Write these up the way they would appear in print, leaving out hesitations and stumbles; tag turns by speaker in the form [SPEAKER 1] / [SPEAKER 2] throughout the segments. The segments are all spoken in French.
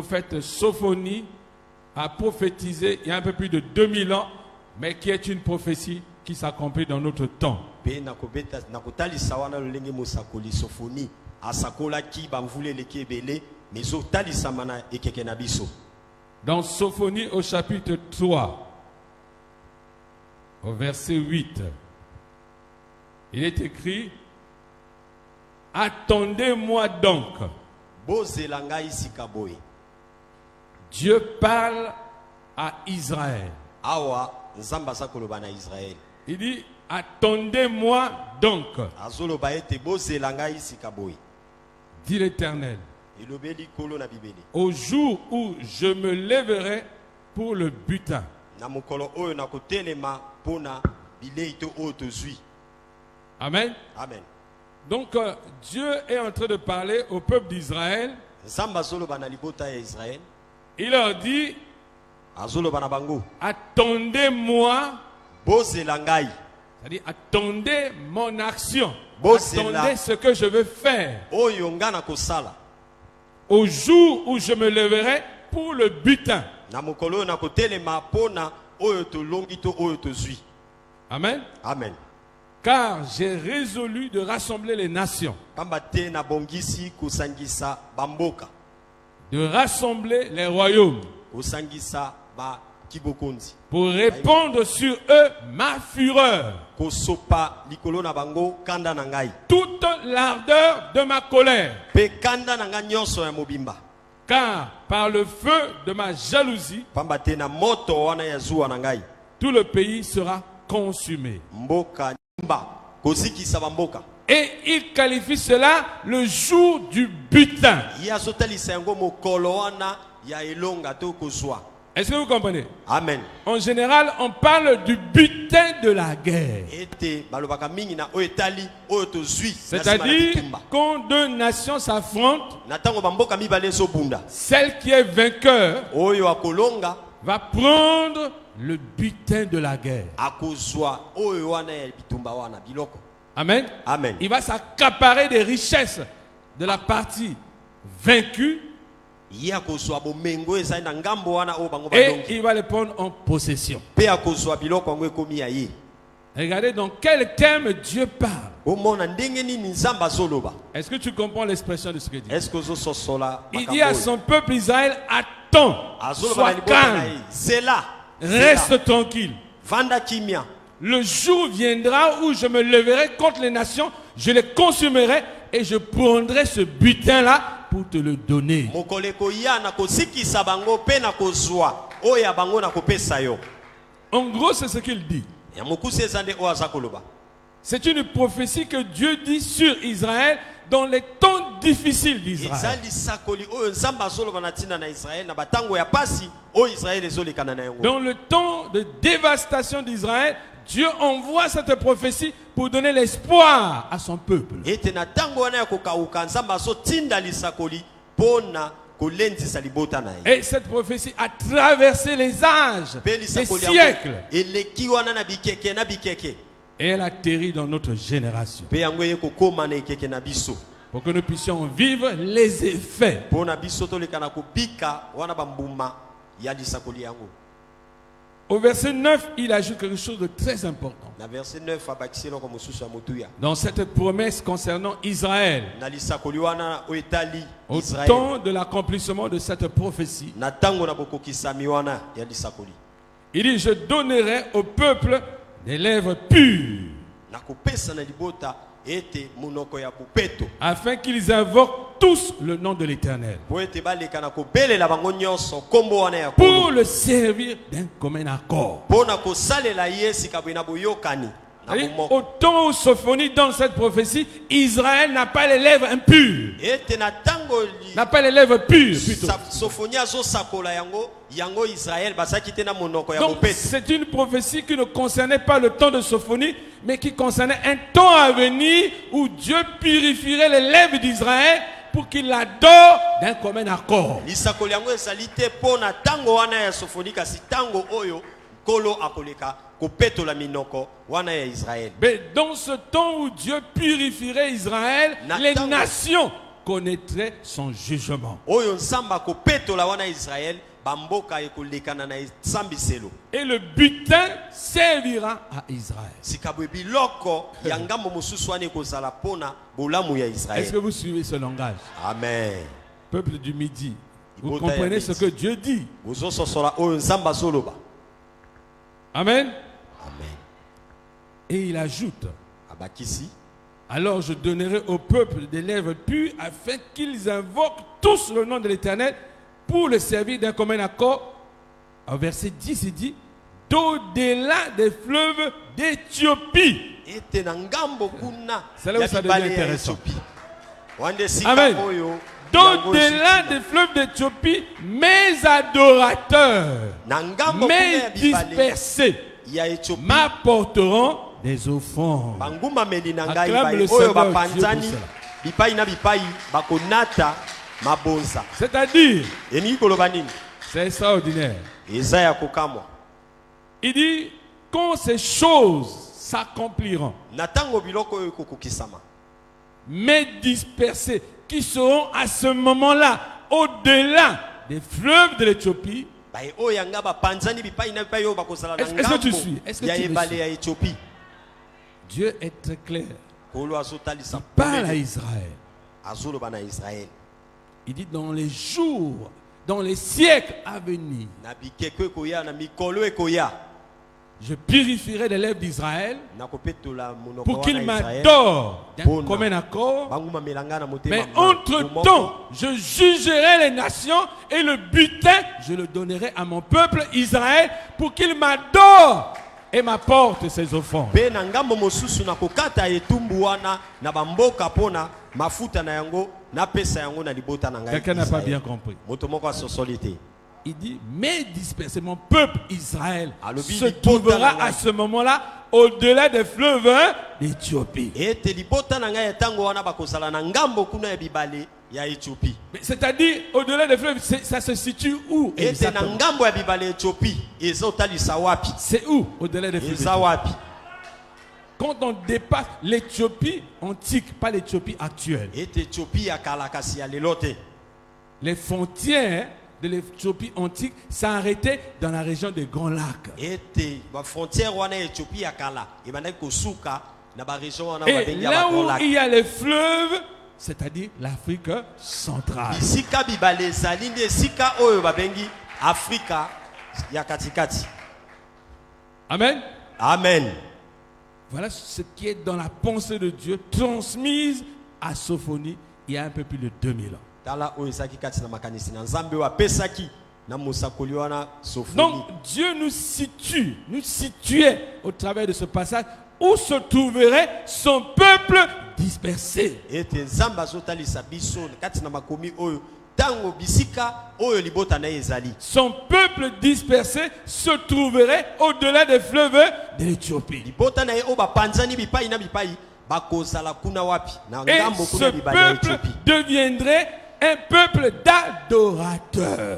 [SPEAKER 1] prophète Sophonie a prophétisé il y a un peu plus de 2000 ans, mais qui est une prophétie qui s'accomplit dans notre temps. Dans Sophonie au chapitre 3, au verset 8, il est écrit: attendez-moi donc. Dieu parle à Israël. Il dit: attendez-moi donc, dit l'Éternel, au jour où je me lèverai pour le butin. Amen.
[SPEAKER 2] Amen.
[SPEAKER 1] Donc Dieu est en train de parler au peuple d'Israël. Il leur dit: attendez-moi. C'est-à-dire, attendez mon action. Attendez ce que je veux faire. Au jour où je me lèverai pour le butin. Amen.
[SPEAKER 2] Amen.
[SPEAKER 1] Car j'ai résolu de rassembler les nations, de rassembler les royaumes, pour répandre sur eux ma fureur, toute l'ardeur de ma colère. Car par le feu de ma jalousie, tout le pays sera consumé. Et il qualifie cela le jour du butin. Est-ce que vous comprenez?
[SPEAKER 2] Amen.
[SPEAKER 1] En général, on parle du butin de la guerre. C'est-à-dire, quand deux nations s'affrontent, celle qui est vainqueur va prendre le butin de la guerre. Amen.
[SPEAKER 2] Amen.
[SPEAKER 1] Il va s'accaparer des richesses de la partie vaincue et il va les prendre en possession. Regardez dans quel terme Dieu parle. Est-ce que tu comprends l'expression de ce que dit? Il dit à son peuple Israël: attends, sois calme, reste tranquille. Le jour viendra où je me leverai contre les nations, je les consumerai et je prendrai ce butin-là pour te le donner. En gros, c'est ce qu'il dit. C'est une prophétie que Dieu dit sur Israël dans les temps difficiles d'Israël. Dans le temps de dévastation d'Israël, Dieu envoie cette prophétie pour donner l'espoir à son peuple. Et cette prophétie a traversé les âges, les siècles. Et elle atterrit dans notre génération. Pour que nous puissions vivre les effets. Au verset 9, il ajoute quelque chose de très important. Dans cette promesse concernant Israël, au temps de l'accomplissement de cette prophétie, il dit: je donnerai au peuple des lèvres pures, afin qu'ils invoquent tous le nom de l'Éternel, pour le servir d'un commun accord. Au temps où Sophonie donne cette prophétie, Israël n'a pas les lèvres impures, n'a pas les lèvres pures plutôt. Donc c'est une prophétie qui ne concernait pas le temps de Sophonie, mais qui concernait un temps à venir où Dieu purifierait les lèvres d'Israël pour qu'il l'adore d'un commun accord. Mais dans ce temps où Dieu purifierait Israël, les nations connaîtraient son jugement. Et le butin servira à Israël. Est-ce que vous suivez ce langage?
[SPEAKER 2] Amen.
[SPEAKER 1] Peuple du Midi, vous comprenez ce que Dieu dit? Amen.
[SPEAKER 2] Amen.
[SPEAKER 1] Et il ajoute: alors je donnerai au peuple des lèvres pures afin qu'ils invoquent tous le nom de l'Éternel pour le servir d'un commun accord. Au verset 10, il dit: d'au-delà des fleuves d'Éthiopie. C'est là où ça devient intéressant. Amen. D'au-delà des fleuves d'Éthiopie, mes adorateurs, mes dispersés, m'apporteront des offrandes. Acclame le Seigneur Dieu pour cela. C'est-à-dire, c'est extraordinaire. Il dit, quand ces choses s'accompliront, mes dispersés qui seront à ce moment-là au-delà des fleuves de l'Éthiopie. Est-ce que tu suis? Est-ce que tu me suis? Dieu est très clair. Il parle à Israël. Il dit dans les jours, dans les siècles à venir, je purifierai les lèvres d'Israël pour qu'ils m'adorent d'un commun accord. Mais entre-temps, je jugerai les nations et le butin, je le donnerai à mon peuple Israël pour qu'il m'adore et m'apporte ses offrandes. Quelqu'un n'a pas bien compris. Il dit, mes dispersés, mon peuple Israël se trouvera à ce moment-là au-delà des fleuves d'Éthiopie. C'est-à-dire, au-delà des fleuves, ça se situe où exactement? C'est où au-delà des fleuves d'Éthiopie? Quand on dépasse l'Éthiopie antique, pas l'Éthiopie actuelle. Les frontières de l'Éthiopie antique s'arrêtait dans la région des Grands Lacs. Et là où il y a les fleuves, c'est-à-dire l'Afrique centrale. Amen.
[SPEAKER 2] Amen.
[SPEAKER 1] Voilà ce qui est dans la pensée de Dieu transmise à Sophonie il y a un peu plus de 2000 ans. Donc Dieu nous situait au travers de ce passage où se trouverait son peuple dispersé. Son peuple dispersé se trouverait au-delà des fleuves de l'Éthiopie. Et ce peuple deviendrait un peuple d'adorateurs.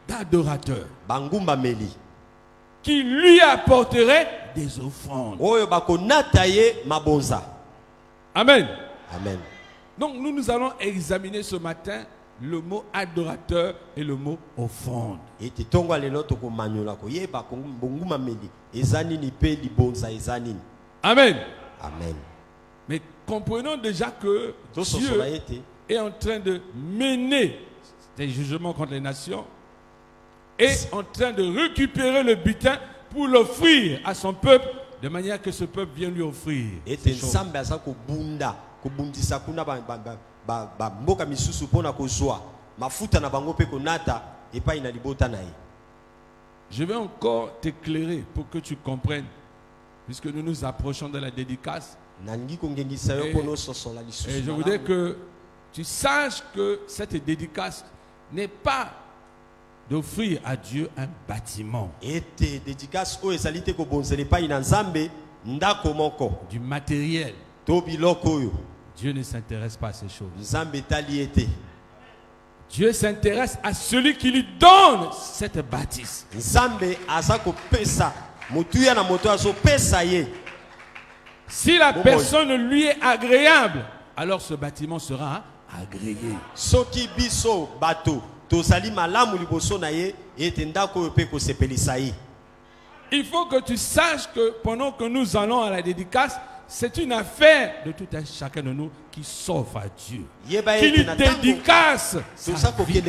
[SPEAKER 1] D'adorateurs. Qui lui apporterait des offrandes. Amen.
[SPEAKER 2] Amen.
[SPEAKER 1] Donc nous allons examiner ce matin le mot adorateur et le mot offrande. Amen.
[SPEAKER 2] Amen.
[SPEAKER 1] Mais comprenons déjà que Dieu est en train de mener des jugements contre les nations et en train de récupérer le butin pour l'offrir à son peuple de manière que ce peuple vienne lui offrir. Je vais encore t'éclairer pour que tu comprennes, puisque nous nous approchons de la dédicace. Et je voudrais que tu saches que cette dédicace n'est pas d'offrir à Dieu un bâtiment, du matériel. Dieu ne s'intéresse pas à ces choses. Dieu s'intéresse à celui qui lui donne cette bâtisse. Si la personne lui est agréable, alors ce bâtiment sera agréé.
[SPEAKER 2] Soki biso bato tozali malamu liboso na ye ete ndako oyo pe kosepelisa ye.
[SPEAKER 1] Il faut que tu saches que pendant que nous allons à la dédicace, c'est une affaire de tout un chacun de nous qui s'offre à Dieu, qui lui dédicace sa vie.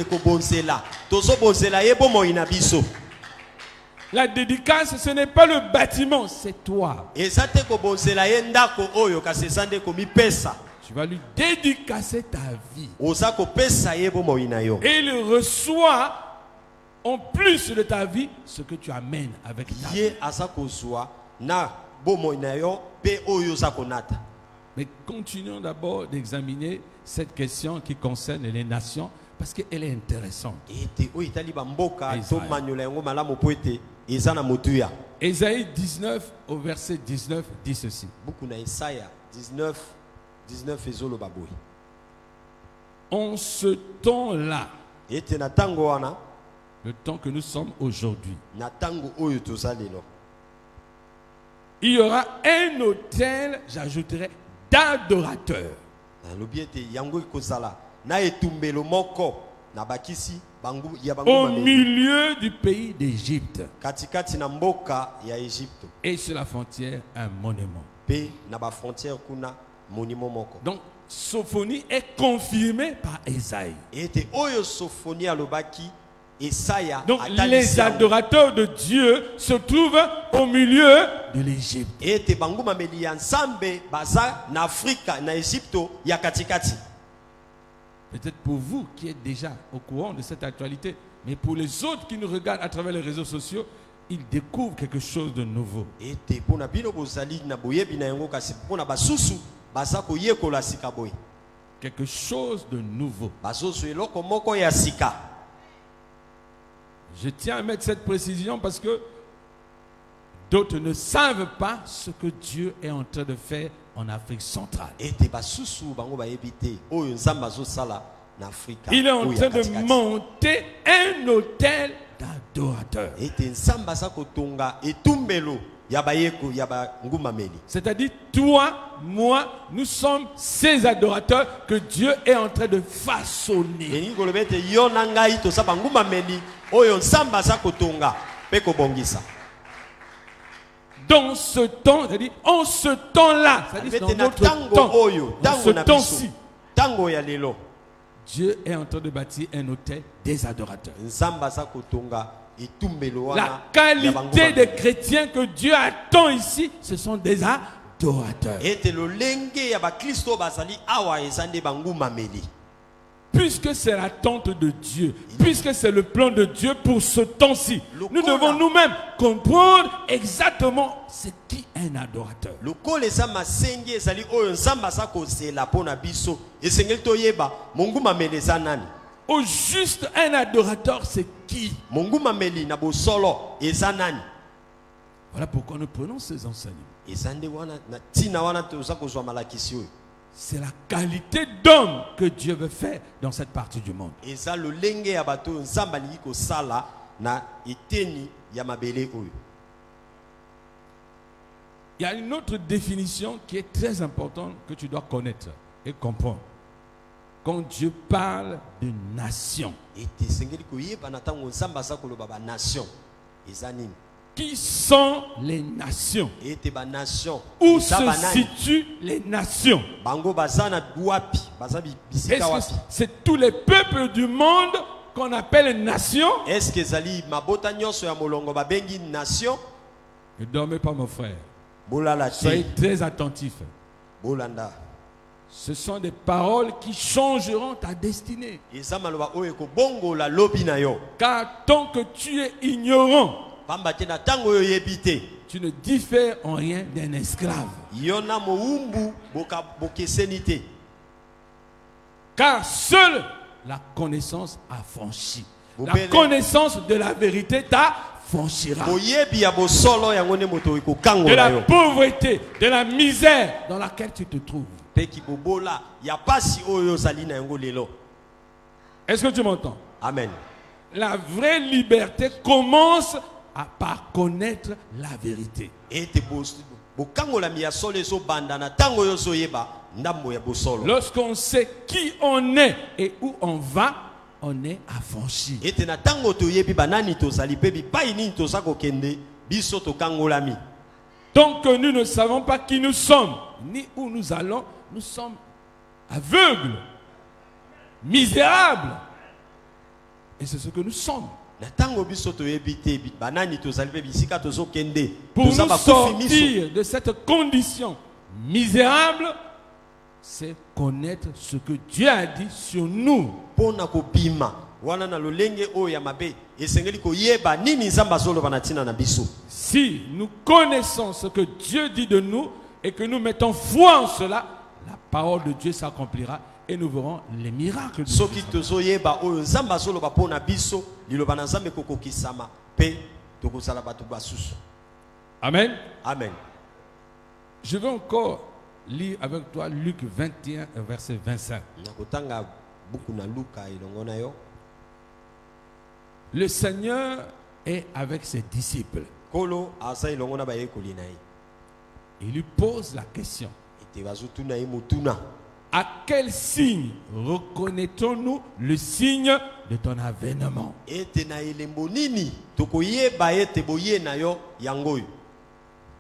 [SPEAKER 1] La dédicace, ce n'est pas le bâtiment, c'est toi. Tu vas lui dédicacer ta vie. Et il reçoit en plus de ta vie ce que tu amènes avec ta vie. Mais continuons d'abord d'examiner cette question qui concerne les nations parce qu'elle est intéressante. Ésaïe 19 au verset 19 dit ceci. En ce temps-là, le temps que nous sommes aujourd'hui, il y aura un autel, j'ajouterai, d'adorateurs. Au milieu du pays d'Égypte. Et sur la frontière, un monument. Donc, Sophonie est confirmée par Ésaïe. Donc les adorateurs de Dieu se trouvent au milieu de l'Égypte. Peut-être pour vous qui êtes déjà au courant de cette actualité, mais pour les autres qui nous regardent à travers les réseaux sociaux, ils découvrent quelque chose de nouveau. Quelque chose de nouveau. Je tiens à mettre cette précision parce que d'autres ne savent pas ce que Dieu est en train de faire en Afrique centrale. Il est en train de monter un autel d'adorateurs. C'est-à-dire, toi, moi, nous sommes ces adorateurs que Dieu est en train de façonner. Dans ce temps, c'est-à-dire en ce temps-là, c'est-à-dire dans notre temps, dans ce temps-ci, Dieu est en train de bâtir un autel des adorateurs. La qualité des chrétiens que Dieu attend ici, ce sont des adorateurs. Puisque c'est l'attente de Dieu, puisque c'est le plan de Dieu pour ce temps-ci, nous devons nous-mêmes comprendre exactement ce qu'est un adorateur. Au juste, un adorateur, c'est qui? Voilà pourquoi nous prenons ces enseignements. C'est la qualité d'homme que Dieu veut faire dans cette partie du monde. Il y a une autre définition qui est très importante que tu dois connaître et comprendre. Quand Dieu parle de nation, qui sont les nations? Où se situent les nations? Est-ce que c'est tous les peuples du monde qu'on appelle nations? Ne dormez pas, mon frère. Soyez très attentifs. Ce sont des paroles qui changeront ta destinée. Car tant que tu es ignorant, tu ne diffères en rien d'un esclave. Car seule la connaissance affranchit. La connaissance de la vérité t'affranchira. De la pauvreté, de la misère dans laquelle tu te trouves. Est-ce que tu m'entends?
[SPEAKER 2] Amen.
[SPEAKER 1] La vraie liberté commence par connaître la vérité. Lorsqu'on sait qui on est et où on va, on est affranchi. Tant que nous ne savons pas qui nous sommes, ni où nous allons, nous sommes aveugles, misérables. Et c'est ce que nous sommes. Pour nous sortir de cette condition misérable, c'est connaître ce que Dieu a dit sur nous. Si nous connaissons ce que Dieu dit de nous et que nous mettons foi en cela, la parole de Dieu s'accomplira et nous verrons les miracles de Dieu. Amen.
[SPEAKER 2] Amen.
[SPEAKER 1] Je vais encore lire avec toi Luc 21, verset 25. Le Seigneur est avec ses disciples. Il lui pose la question. À quel signe reconnaîtrons-nous le signe de ton avènement?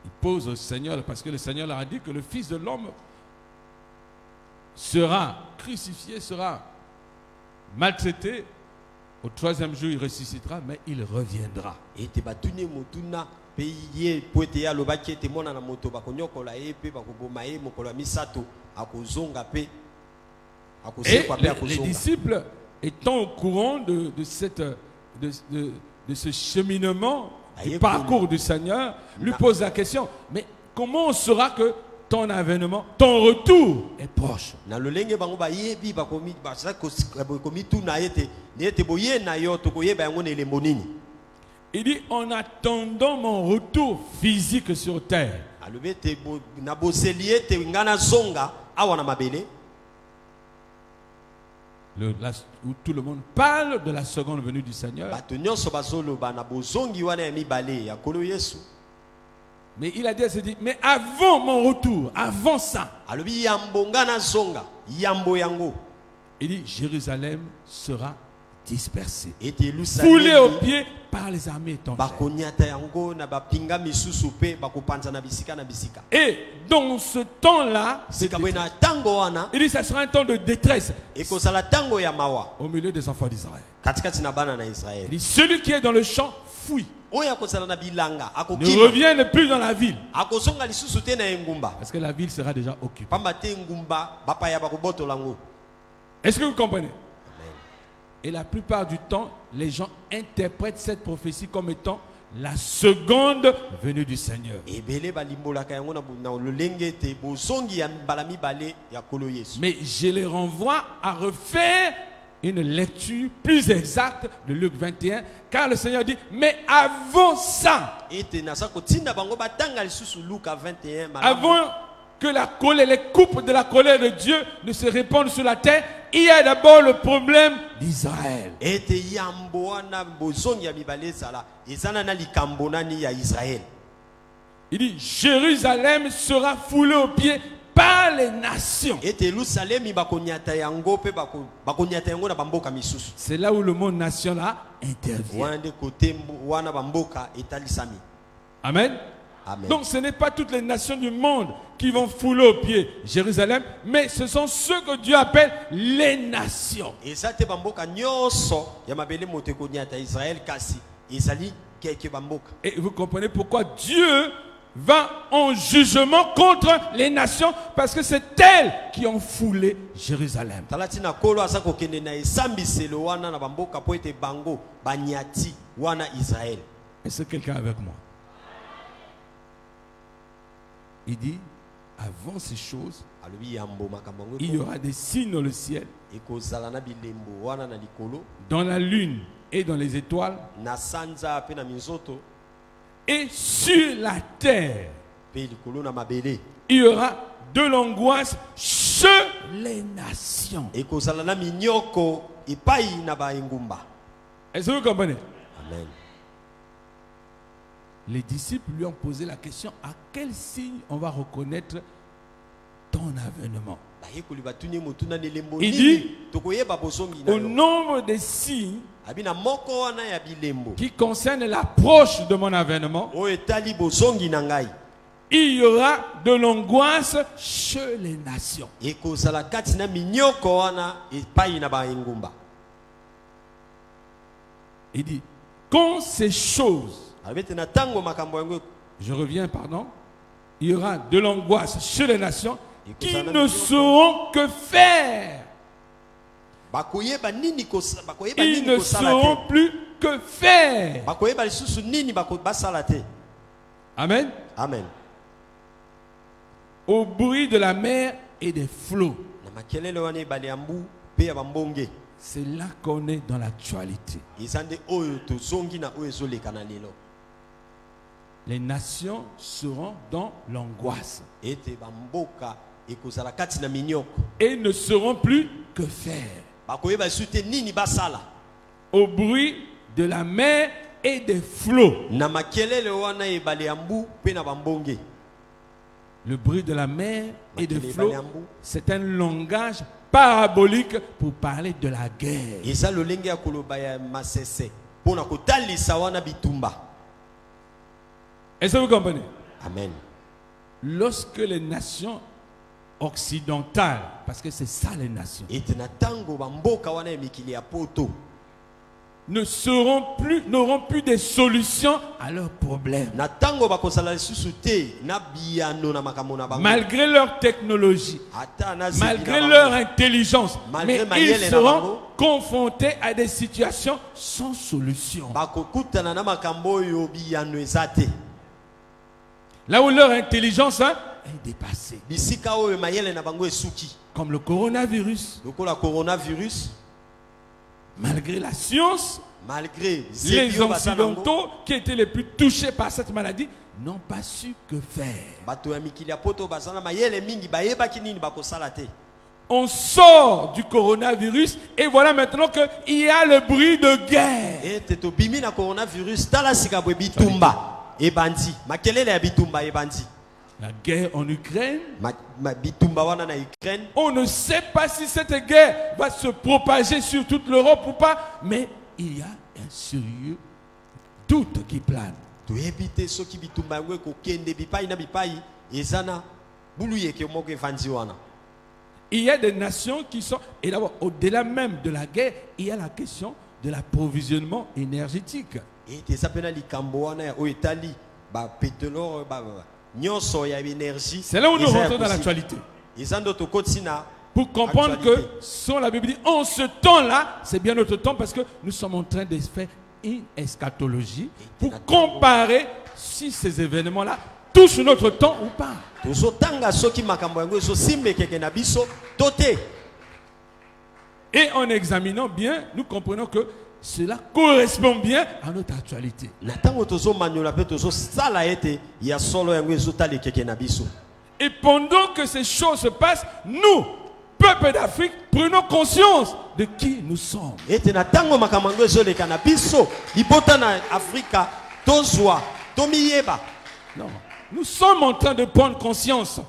[SPEAKER 1] Il pose au Seigneur parce que le Seigneur leur a dit que le Fils de l'homme sera crucifié, sera maltraité. Au troisième jour, il ressuscitera, mais il reviendra. Et les disciples, étant au courant de ce cheminement, du parcours du Seigneur, lui posent la question, mais comment on saura que ton avènement, ton retour est proche? Il dit, en attendant mon retour physique sur terre. Où tout le monde parle de la seconde venue du Seigneur. Mais il a dit, mais avant mon retour, avant ça, il dit, Jérusalem sera dispersée, foulée aux pieds par les armées étrangères. Et dans ce temps-là, il dit, ça sera un temps de détresse au milieu des enfants d'Israël. Il dit, celui qui est dans le champ fuit, ne revienne plus dans la ville, parce que la ville sera déjà occupée. Est-ce que vous comprenez? Et la plupart du temps, les gens interprètent cette prophétie comme étant la seconde venue du Seigneur. Mais je les renvoie à refaire une lecture plus exacte de Luc 21, car le Seigneur dit, mais avant ça, avant que la colère, les coupes de la colère de Dieu ne se répandent sur la terre, il y a d'abord le problème d'Israël. Il dit, Jérusalem sera foulée aux pieds par les nations. C'est là où le monde national intervient. Amen. Amen. Donc ce n'est pas toutes les nations du monde qui vont fouler aux pieds Jérusalem, mais ce sont ceux que Dieu appelle les nations. Et vous comprenez pourquoi Dieu va en jugement contre les nations, parce que c'est elles qui ont foulé Jérusalem. Est-ce que quelqu'un est avec moi? Il dit, avant ces choses, il y aura des signes dans le ciel, dans la lune et dans les étoiles, et sur la terre, il y aura de l'angoisse chez les nations. Est-ce que vous comprenez?
[SPEAKER 2] Amen.
[SPEAKER 1] Les disciples lui ont posé la question, à quel signe on va reconnaître ton avènement? Il dit, au nombre des signes qui concernent l'approche de mon avènement, il y aura de l'angoisse chez les nations. Il dit, quand ces choses, je reviens, pardon, il y aura de l'angoisse chez les nations qui ne sauront que faire. Ils ne sauront plus que faire. Amen.
[SPEAKER 2] Amen.
[SPEAKER 1] Au bruit de la mer et des flots. C'est là qu'on est dans l'actualité. Les nations seront dans l'angoisse et ne sauront plus que faire. Au bruit de la mer et des flots. Le bruit de la mer et des flots, c'est un langage parabolique pour parler de la guerre. Est-ce que vous comprenez?
[SPEAKER 2] Amen.
[SPEAKER 1] Lorsque les nations occidentales, parce que c'est ça les nations, n'auront plus de solutions à leurs problèmes. Malgré leur technologie, malgré leur intelligence, mais ils seront confrontés à des situations sans solution. Là où leur intelligence est dépassée. Comme le coronavirus. Malgré la science, les Occidentaux qui étaient les plus touchés par cette maladie n'ont pas su que faire. On sort du coronavirus et voilà maintenant qu'il y a le bruit de guerre. La guerre en Ukraine. On ne sait pas si cette guerre va se propager sur toute l'Europe ou pas, mais il y a un sérieux doute qui plane. Il y a des nations qui sont, et d'abord au-delà même de la guerre, il y a la question de l'approvisionnement énergétique. C'est là où nous rentrons dans l'actualité. Pour comprendre que, selon la Bible dit, en ce temps-là, c'est bien notre temps parce que nous sommes en train de faire une eschatologie pour comparer si ces événements-là touchent notre temps ou pas. Et en examinant bien, nous comprenons que cela correspond bien à notre actualité. Et pendant que ces choses se passent, nous, peuple d'Afrique, prenons conscience de qui nous sommes. Non. Nous sommes en train de prendre conscience.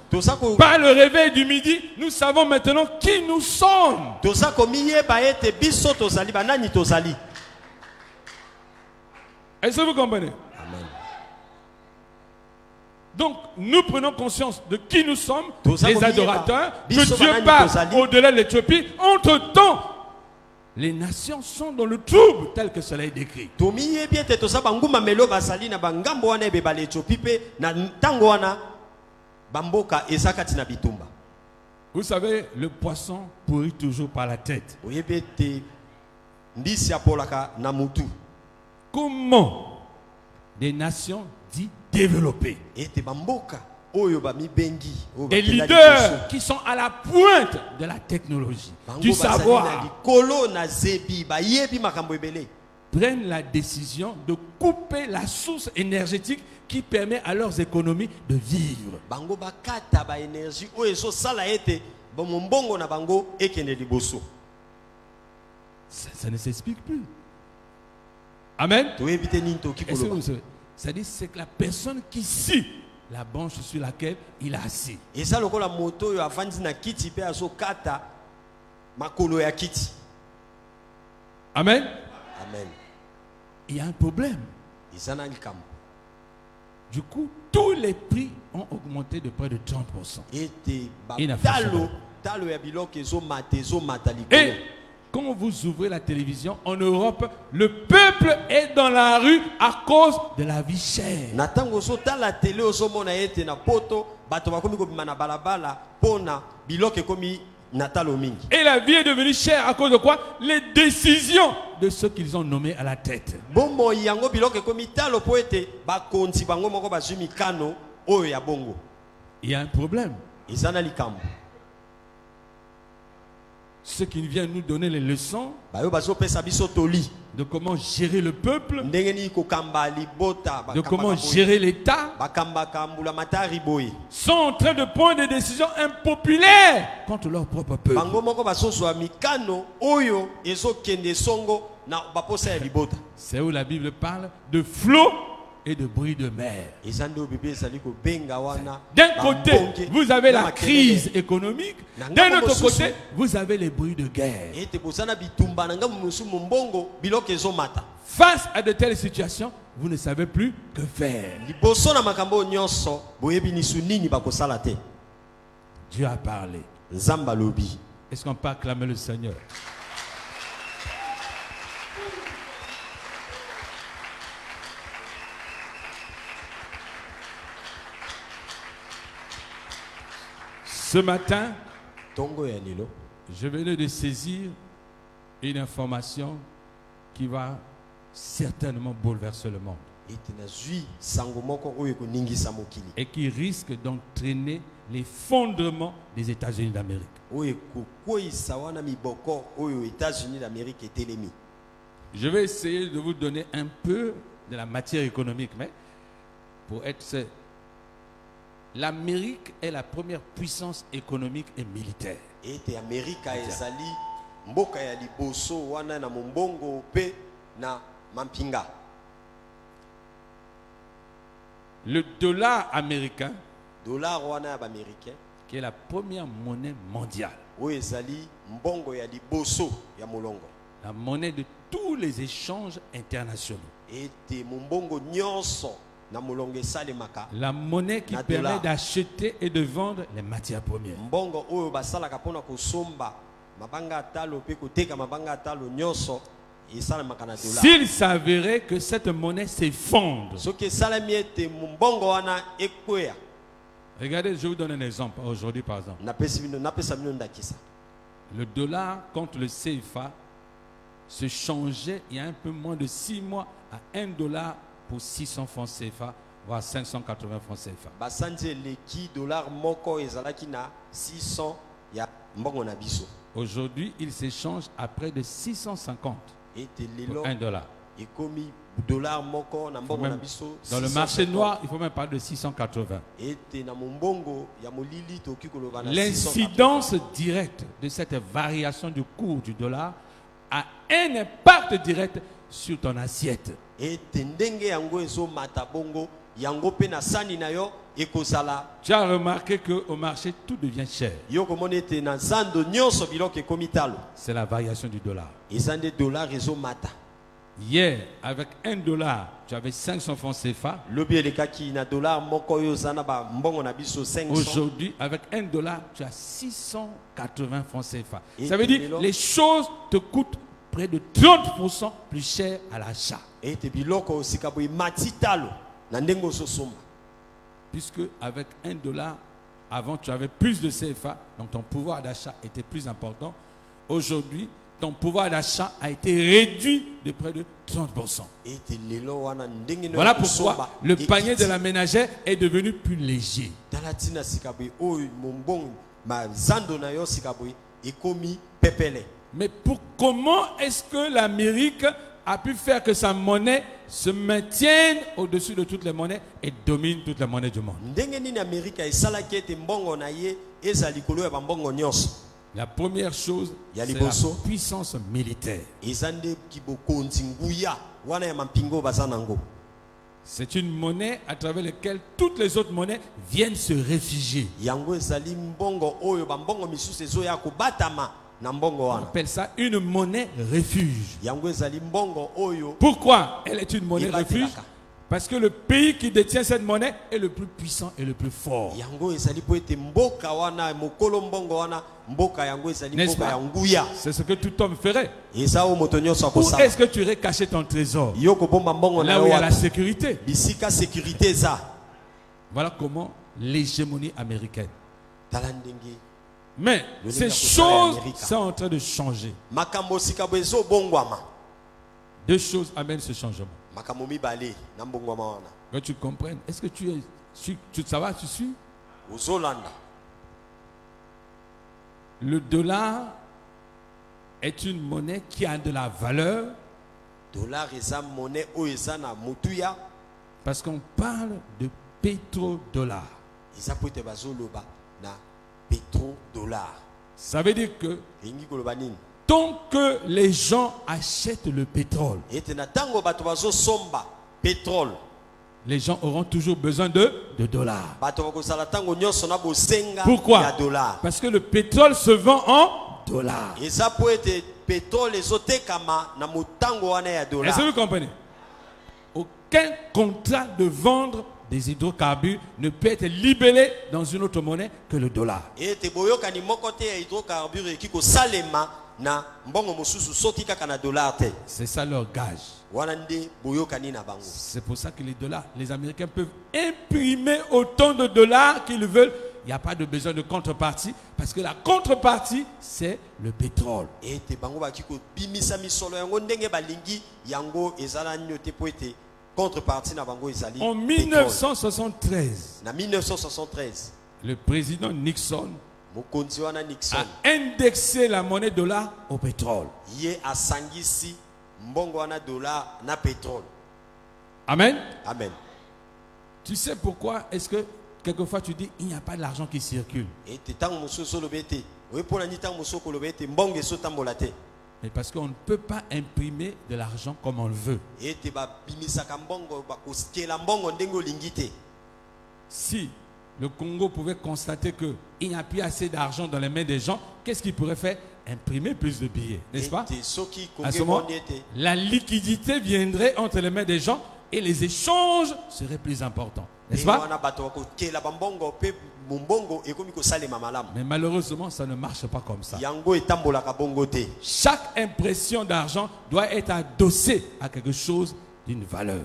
[SPEAKER 1] Par le réveil du midi, nous savons maintenant qui nous sommes. Est-ce que vous comprenez?
[SPEAKER 2] Amen.
[SPEAKER 1] Donc, nous prenons conscience de qui nous sommes, les adorateurs, que Dieu parle au-delà de l'Éthiopie. Entre-temps, les nations sont dans le trouble tel que cela est décrit. Vous savez, le poisson pourrit toujours par la tête. Comment des nations dites développées, des leaders qui sont à la pointe de la technologie, du savoir, prennent la décision de couper la source énergétique qui permet à leurs économies de vivre. Ça ne s'explique plus. Amen. Est-ce que vous savez? C'est-à-dire c'est la personne qui suit la branche sur laquelle il est assis.
[SPEAKER 2] Et ça lokola moto yo avandi na kiti pe azokata makolo ya kiti.
[SPEAKER 1] Amen.
[SPEAKER 2] Amen.
[SPEAKER 1] Il y a un problème. Du coup, tous les prix ont augmenté de près de 30%. Et quand vous ouvrez la télévision en Europe, le peuple est dans la rue à cause de la vie chère. Et la vie est devenue chère à cause de quoi? Les décisions de ceux qu'ils ont nommés à la tête. Il y a un problème. Ceux qui viennent nous donner les leçons de comment gérer le peuple, de comment gérer l'État, sont en train de prendre des décisions impopulaires contre leur propre peuple. C'est où la Bible parle de flot et de bruit de mer. D'un côté, vous avez la crise économique. D'un autre côté, vous avez les bruits de guerre. Face à de telles situations, vous ne savez plus que faire. Dieu a parlé. Est-ce qu'on peut acclamer le Seigneur? Ce matin, je venais de saisir une information qui va certainement bouleverser le monde et qui risque d'entraîner l'effondrement des États-Unis d'Amérique. Je vais essayer de vous donner un peu de la matière économique, mais pour être... L'Amérique est la première puissance économique et militaire. Le dollar américain, qui est la première monnaie mondiale, la monnaie de tous les échanges internationaux, la monnaie qui permet d'acheter et de vendre les matières premières. S'il s'avérait que cette monnaie s'effondre, regardez, je vous donne un exemple aujourd'hui par exemple. Le dollar contre le CFA se changeait il y a un peu moins de 6 mois à $1 pour 600 francs CFA, voire 580 francs CFA. Aujourd'hui, il s'échange à près de 650 pour $1. Dans le marché noir, il faut même parler de 680. L'incidence directe de cette variation du cours du dollar a un impact direct sur ton assiette. Tu as remarqué qu'au marché, tout devient cher. C'est la variation du dollar. Hier, avec $1, tu avais 500 francs CFA. Aujourd'hui, avec $1, tu as 680 francs CFA. Ça veut dire que les choses te coûtent près de 30% plus cher à l'achat. Puisque avec $1, avant tu avais plus de CFA, donc ton pouvoir d'achat était plus important. Aujourd'hui, ton pouvoir d'achat a été réduit de près de 30%. Voilà pourquoi le panier de la ménagère est devenu plus léger. Mais comment est-ce que l'Amérique a pu faire que sa monnaie se maintienne au-dessus de toutes les monnaies et domine toutes les monnaies du monde? La première chose, c'est la puissance militaire. C'est une monnaie à travers laquelle toutes les autres monnaies viennent se réfugier. On appelle ça une monnaie refuge. Pourquoi elle est une monnaie refuge? Parce que le pays qui détient cette monnaie est le plus puissant et le plus fort. N'est-ce pas? C'est ce que tout homme ferait. Où est-ce que tu irais cacher ton trésor? Là où il y a la sécurité. Voilà comment l'hégémonie américaine. Mais ces choses sont en train de changer. Deux choses amènent ce changement. Que tu comprennes. Est-ce que ça va, tu suis? Le dollar est une monnaie qui a de la valeur. Parce qu'on parle de pétrodollar. Ça veut dire que tant que les gens achètent le pétrole, les gens auront toujours besoin de dollars. Pourquoi? Parce que le pétrole se vend en dollars. Est-ce que vous comprenez? Aucun contrat de vendre des hydrocarbures ne peut être libellé dans une autre monnaie que le dollar. C'est ça leur gage. C'est pour ça que les Américains peuvent imprimer autant de dollars qu'ils veulent. Il n'y a pas de besoin de contrepartie parce que la contrepartie, c'est le pétrole. En 1973, le président Nixon a indexé la monnaie dollar au pétrole. Amen.
[SPEAKER 2] Amen.
[SPEAKER 1] Tu sais pourquoi est-ce que quelquefois tu dis il n'y a pas d'argent qui circule? Mais parce qu'on ne peut pas imprimer de l'argent comme on le veut. Si le Congo pouvait constater qu'il n'y a plus assez d'argent dans les mains des gens, qu'est-ce qu'il pourrait faire? Imprimer plus de billets, n'est-ce pas? À ce moment, la liquidité viendrait entre les mains des gens et les échanges seraient plus importants, n'est-ce pas? Mais malheureusement, ça ne marche pas comme ça. Chaque impression d'argent doit être adossée à quelque chose d'une valeur.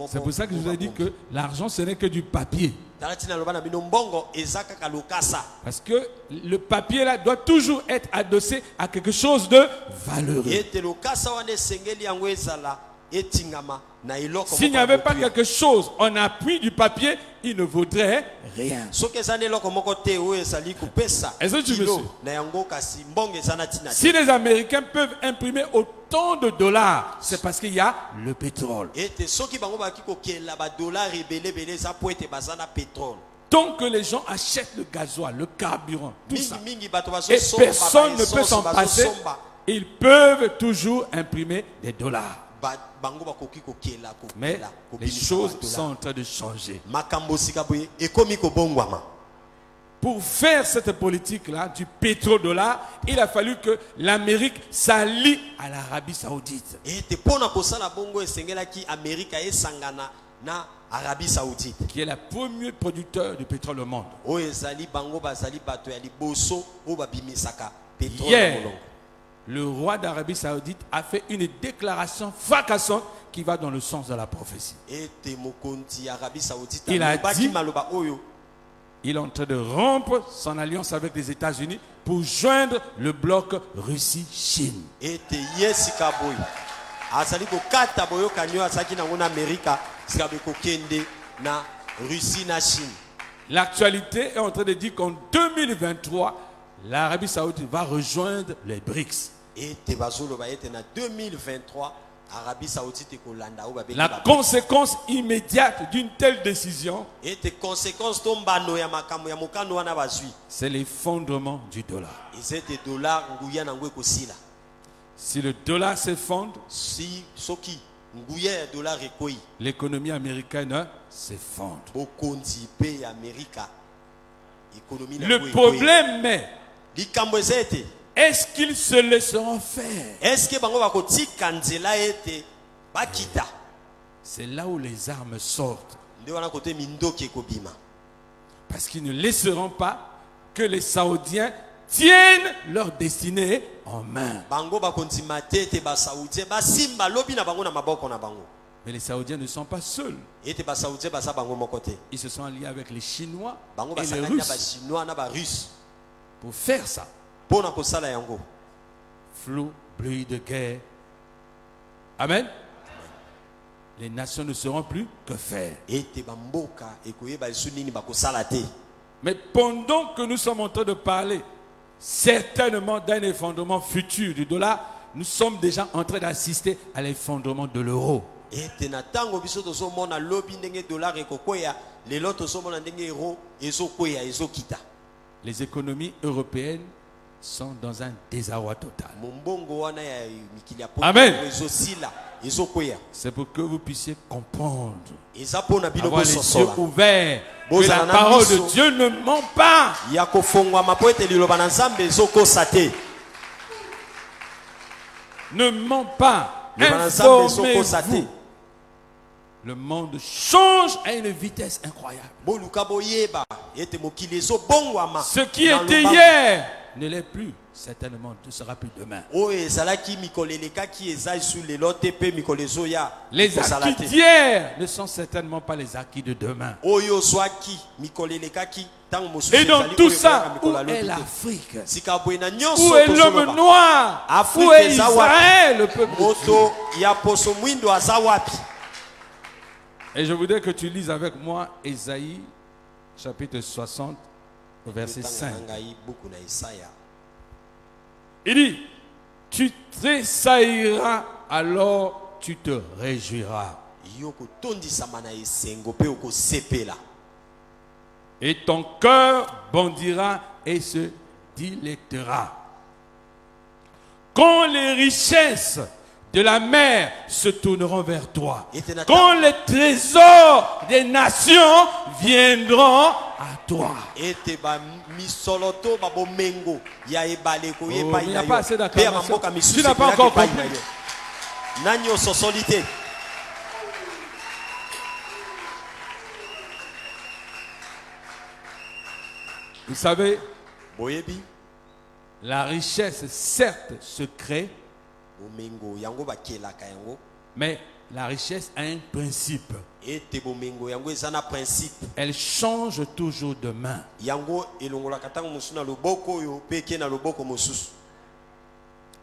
[SPEAKER 1] C'est pour ça que je vous ai dit que l'argent, ce n'est que du papier. Parce que le papier là doit toujours être adossé à quelque chose de valeureux. S'il n'y avait pas quelque chose en appui du papier, il ne vaudrait rien. Est-ce que tu me suis? Si les Américains peuvent imprimer autant de dollars, c'est parce qu'il y a le pétrole. Tant que les gens achètent le gasoil, le carburant, tout ça, et personne ne peut s'en passer, ils peuvent toujours imprimer des dollars. Mais les choses sont en train de changer. Pour faire cette politique-là du pétrodollar, il a fallu que l'Amérique s'allie à l'Arabie Saoudite. Qui est le premier producteur de pétrole au monde. Hier, le roi d'Arabie Saoudite a fait une déclaration fracassante qui va dans le sens de la prophétie. Il a dit il est en train de rompre son alliance avec les États-Unis pour joindre le bloc Russie-Chine. L'actualité est en train de dire qu'en 2023, l'Arabie Saoudite va rejoindre les BRICS. La conséquence immédiate d'une telle décision, c'est l'effondrement du dollar. Si le dollar s'effondre,
[SPEAKER 2] si dollar
[SPEAKER 1] l'économie américaine s'effondre. Le problème est, est-ce qu'ils se laisseront faire? C'est là où les armes sortent. Parce qu'ils ne laisseront pas que les Saoudiens tiennent leur destinée en main. Mais les Saoudiens ne sont pas seuls. Ils se sont alliés avec les Chinois et les Russes pour faire ça. Flot, bruit de guerre. Amen. Les nations ne sauront plus que faire. Mais pendant que nous sommes en train de parler certainement d'un effondrement futur du dollar, nous sommes déjà en train d'assister à l'effondrement de l'euro. Les économies européennes sont dans un désarroi total. Amen. C'est pour que vous puissiez comprendre, avoir les yeux ouverts, que la parole de Dieu ne ment pas. Ne ment pas. Informez-vous. Le monde change à une vitesse incroyable. Ce qui était hier ne l'est plus. Certainement, ne sera plus demain. Les acquis d'hier ne sont certainement pas les acquis de demain. Et dans tout ça, où est l'Afrique? Où est l'homme noir? Où est Israël, le peuple de Dieu? Et je voudrais que tu lises avec moi Ésaïe, chapitre 60, verset 5. Il dit, tu tressailleras, alors tu te réjouiras. Et ton cœur bondira et se dilectera. Quand les richesses de la mer se tourneront vers toi, quand les trésors des nations viendront à toi. Il n'y a pas assez d'acclamation. Tu n'as pas encore compris. Vous savez, la richesse certes se crée, mais la richesse a un principe. Elle change toujours de main.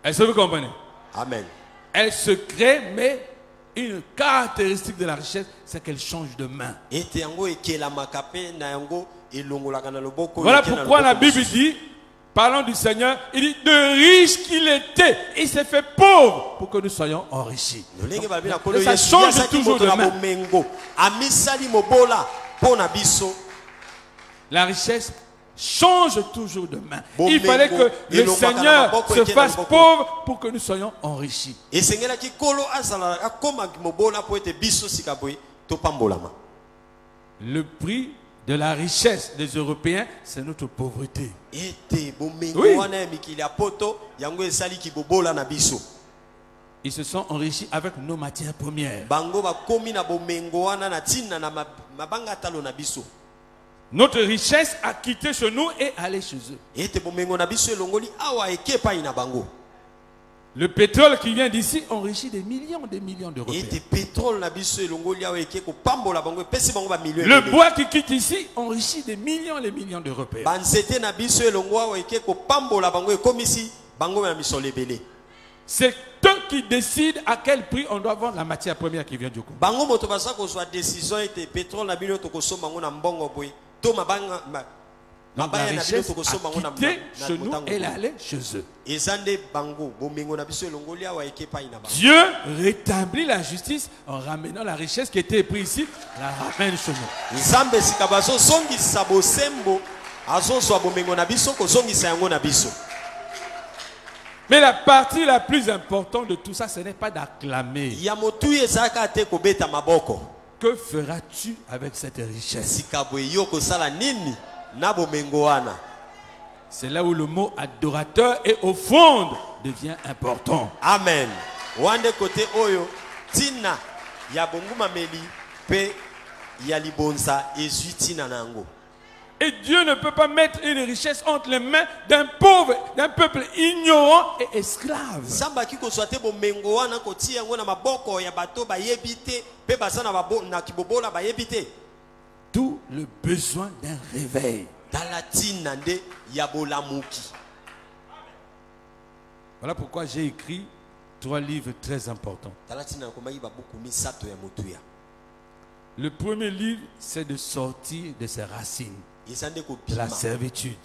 [SPEAKER 1] Est-ce que vous comprenez?
[SPEAKER 2] Amen.
[SPEAKER 1] Elle se crée, mais une caractéristique de la richesse, c'est qu'elle change de main. Voilà pourquoi la Bible dit, parlant du Seigneur, il dit, de riche qu'il était, il s'est fait pauvre pour que nous soyons enrichis. Donc, ça change toujours de main. La richesse change toujours de main. Il fallait que le Seigneur se fasse pauvre pour que nous soyons enrichis. Le prix de la richesse des Européens, c'est notre pauvreté. Oui. Ils se sont enrichis avec nos matières premières. Notre richesse a quitté chez nous et allé chez eux. Le pétrole qui vient d'ici enrichit des millions d'Européens. Le bois qui quitte ici enrichit des millions et des millions d'Européens. C'est eux qui décident à quel prix on doit vendre la matière première qui vient du Congo. Donc la richesse a quitté chez nous et elle allait chez eux. Dieu rétablit la justice en ramenant la richesse qui était prise ici, la ramène chez nous. Mais la partie la plus importante de tout ça, ce n'est pas d'acclamer. Que feras-tu avec cette richesse? C'est là où le mot adorateur et offrande devient important.
[SPEAKER 2] Amen. Wande côté oyo tina ya bonguma meli pe ya libonza ezuitina nango.
[SPEAKER 1] Et Dieu ne peut pas mettre une richesse entre les mains d'un pauvre, d'un peuple ignorant et esclave.
[SPEAKER 2] Samba kiko swate bomengo wana kotia yango na maboko ya bato bayebite pe basana babo na kibobola bayebite.
[SPEAKER 1] Tout le besoin d'un réveil.
[SPEAKER 2] Dalatina nde ya bolamuki.
[SPEAKER 1] Voilà pourquoi j'ai écrit 3 livres très importants. Le premier livre, c'est de sortir de ses racines, de la servitude.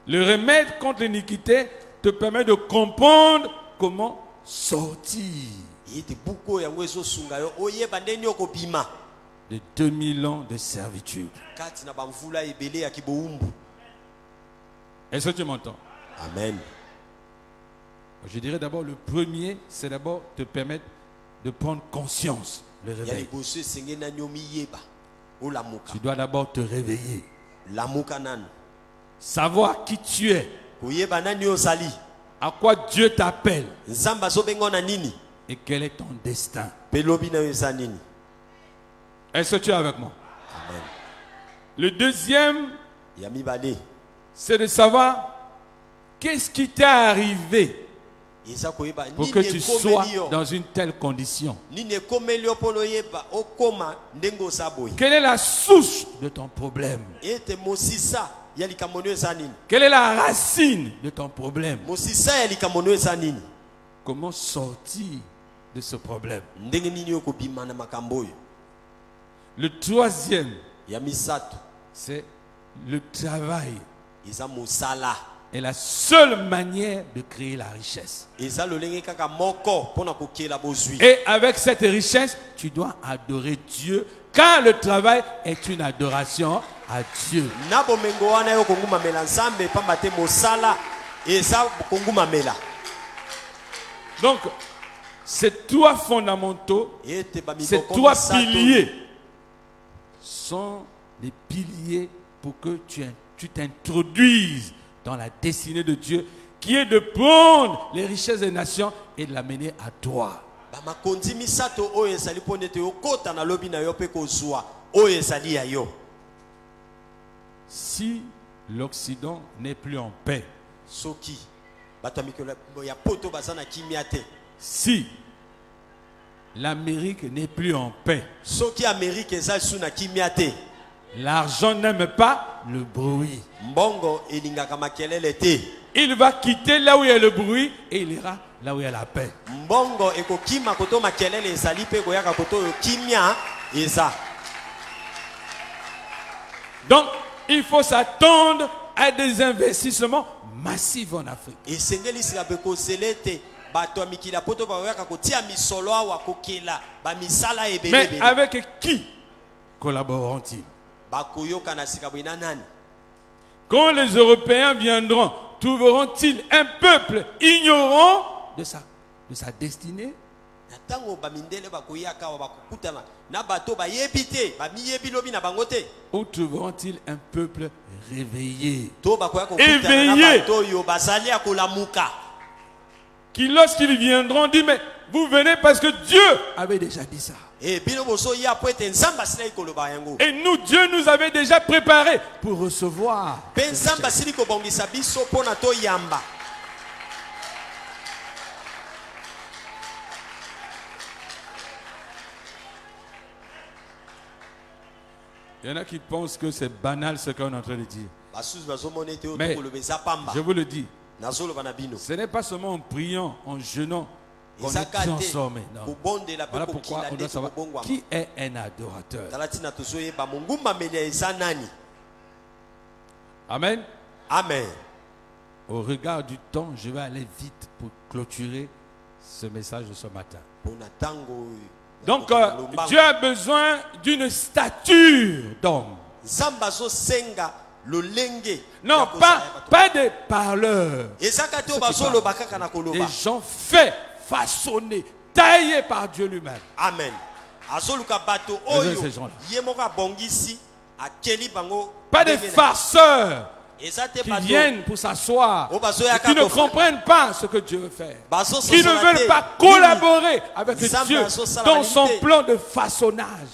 [SPEAKER 1] Le remède contre l'iniquité te permet de comprendre comment sortir de 2000 ans de servitude. Est-ce que tu m'entends?
[SPEAKER 2] Amen.
[SPEAKER 1] Je dirais d'abord, le premier, c'est d'abord te permettre de prendre conscience, le réveil. Tu dois d'abord te réveiller. Savoir qui tu es. À quoi Dieu t'appelle. Et quel est ton destin. Est-ce que tu es avec moi?
[SPEAKER 2] Amen.
[SPEAKER 1] Le deuxième, c'est de savoir qu'est-ce qui t'est arrivé pour que tu sois dans une telle condition. Quelle est la source de ton problème? Quelle est la racine de ton problème? Comment sortir de ce problème? Le troisième, c'est le travail. est la seule manière de créer la richesse. Et avec cette richesse, tu dois adorer Dieu, car le travail est une adoration à Dieu. Donc, ces trois fondamentaux, ces trois piliers sont les piliers pour que tu t'introduises dans la destinée de Dieu, qui est de prendre les richesses des nations et de l'amener à toi. Si l'Occident n'est plus en paix, si l'Amérique n'est plus en paix, l'argent n'aime pas le bruit. Il va quitter là où il y a le bruit et il ira là où il y a la paix. Donc, il faut s'attendre à des investissements massifs en Afrique. Mais avec qui collaboreront-ils? Quand les Européens viendront, trouveront-ils un peuple ignorant de sa destinée? Ou trouveront-ils un peuple réveillé, éveillé, qui lorsqu'ils viendront dit mais vous venez parce que Dieu avait déjà dit ça. Et nous, Dieu nous avait déjà préparé pour recevoir. Il y en a qui pensent que c'est banal ce qu'on est en train de dire. Mais je vous le dis, ce n'est pas seulement en priant, en jeûnant qu'on est transformé. Non. Voilà pourquoi on doit savoir qui est un adorateur. Amen.
[SPEAKER 2] Amen.
[SPEAKER 1] Au regard du temps, je vais aller vite pour clôturer ce message de ce matin. Donc, Dieu a besoin d'une stature d'homme. Non, pas des parleurs. Des gens faits, façonnés, taillés par Dieu lui-même.
[SPEAKER 2] Amen.
[SPEAKER 1] Pas des farceurs qui viennent pour s'asseoir, qui ne comprennent pas ce que Dieu veut faire, qui ne veulent pas collaborer avec Dieu dans son plan de façonnage.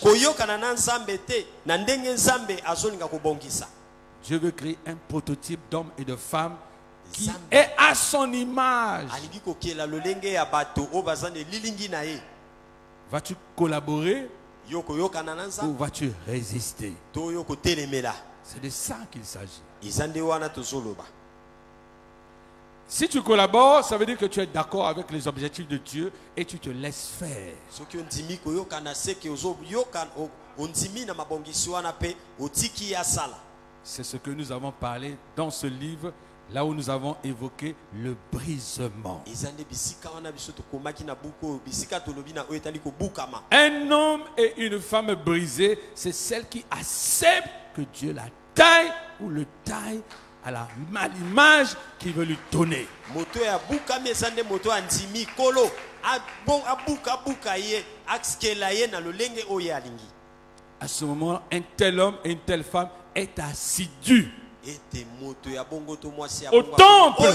[SPEAKER 1] Dieu veut créer un prototype d'homme et de femme qui est à son image. Vas-tu collaborer ou vas-tu résister? C'est de ça qu'il s'agit. Si tu collabores, ça veut dire que tu es d'accord avec les objectifs de Dieu et tu te laisses faire. C'est ce que nous avons parlé dans ce livre, là où nous avons évoqué le brisement. Un homme et une femme brisés, c'est celle qui accepte que Dieu la taille ou le taille à l'image qu'il veut lui donner. À ce moment, un tel homme et une telle femme est assidu au temple,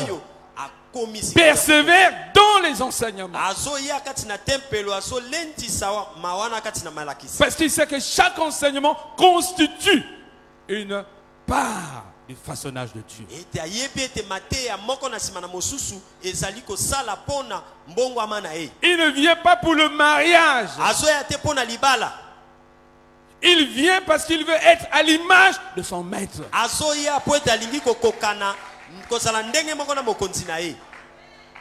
[SPEAKER 1] persévère dans les enseignements, parce qu'il sait que chaque enseignement constitue une part du façonnage de Dieu. Il ne vient pas pour le mariage. Il vient parce qu'il veut être à l'image de son maître.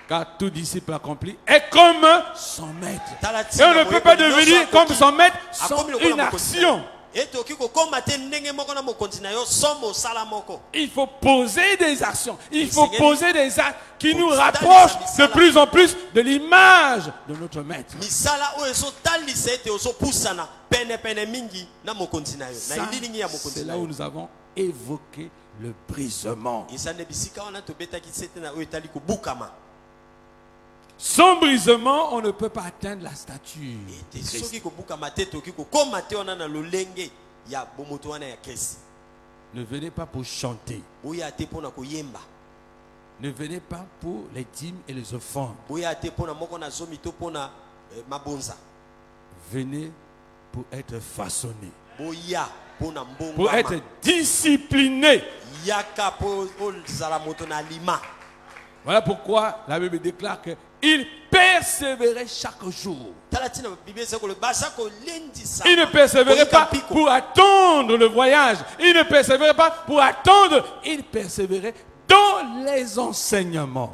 [SPEAKER 1] Car tout disciple accompli est comme son maître. Et on ne peut pas devenir comme son maître sans une action. Il faut poser des actions. Il faut poser des actes qui nous rapprochent de plus en plus de l'image de notre maître. C'est là où nous avons évoqué le brisement. Sans brisement, on ne peut pas atteindre la stature. Ne venez pas pour chanter. Ne venez pas pour les dîmes et les offrandes. Venez pour être façonné, pour être discipliné. Voilà pourquoi la Bible déclare qu'il persévérait chaque jour. Il ne persévérait pas pour attendre le voyage. Il ne persévérait pas pour attendre. Il persévérait dans les enseignements.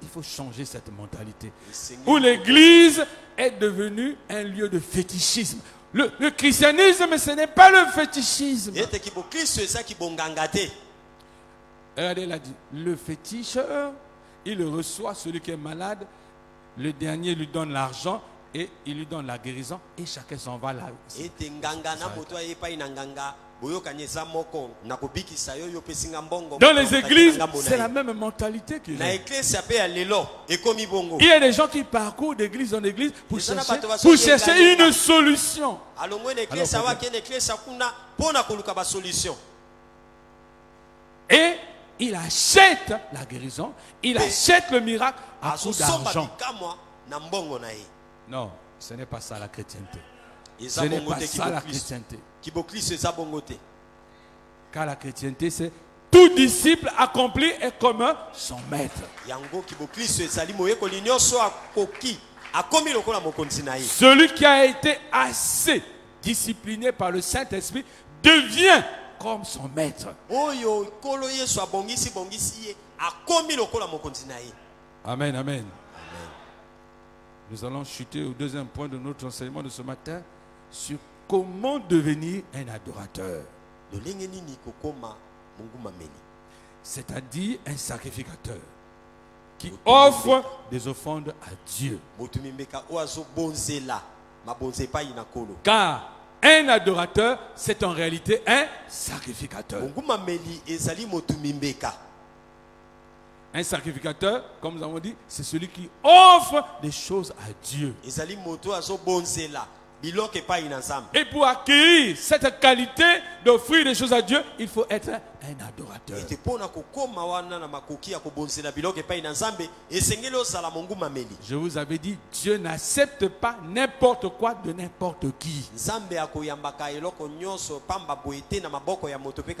[SPEAKER 1] Il faut changer cette mentalité où l'église est devenue un lieu de fétichisme. Le christianisme, ce n'est pas le fétichisme. Regardez, il a dit, le féticheur, il reçoit celui qui est malade, le dernier lui donne l'argent et il lui donne la guérison et chacun s'en va là. Dans les églises, c'est la même mentalité qu'il y a. Il y a des gens qui parcourent d'église en église pour chercher une solution. Et il achète la guérison, il achète le miracle à coup d'argent. Non, ce n'est pas ça la chrétienté. Ce n'est pas ça la chrétienté. Car la chrétienté, c'est tout disciple accompli est comme son maître. Celui qui a été assez discipliné par le Saint-Esprit devient comme son maître. Amen, amen. Nous allons chuter au deuxième point de notre enseignement de ce matin sur comment devenir un adorateur. C'est-à-dire un sacrificateur. qui offre des offrandes à Dieu. Car un adorateur, c'est en réalité un sacrificateur. Un sacrificateur, comme nous avons dit, c'est celui qui offre des choses à Dieu. Et pour acquérir cette qualité d'offrir des choses à Dieu, il faut être un adorateur. Je vous avais dit, Dieu n'accepte pas n'importe quoi de n'importe qui.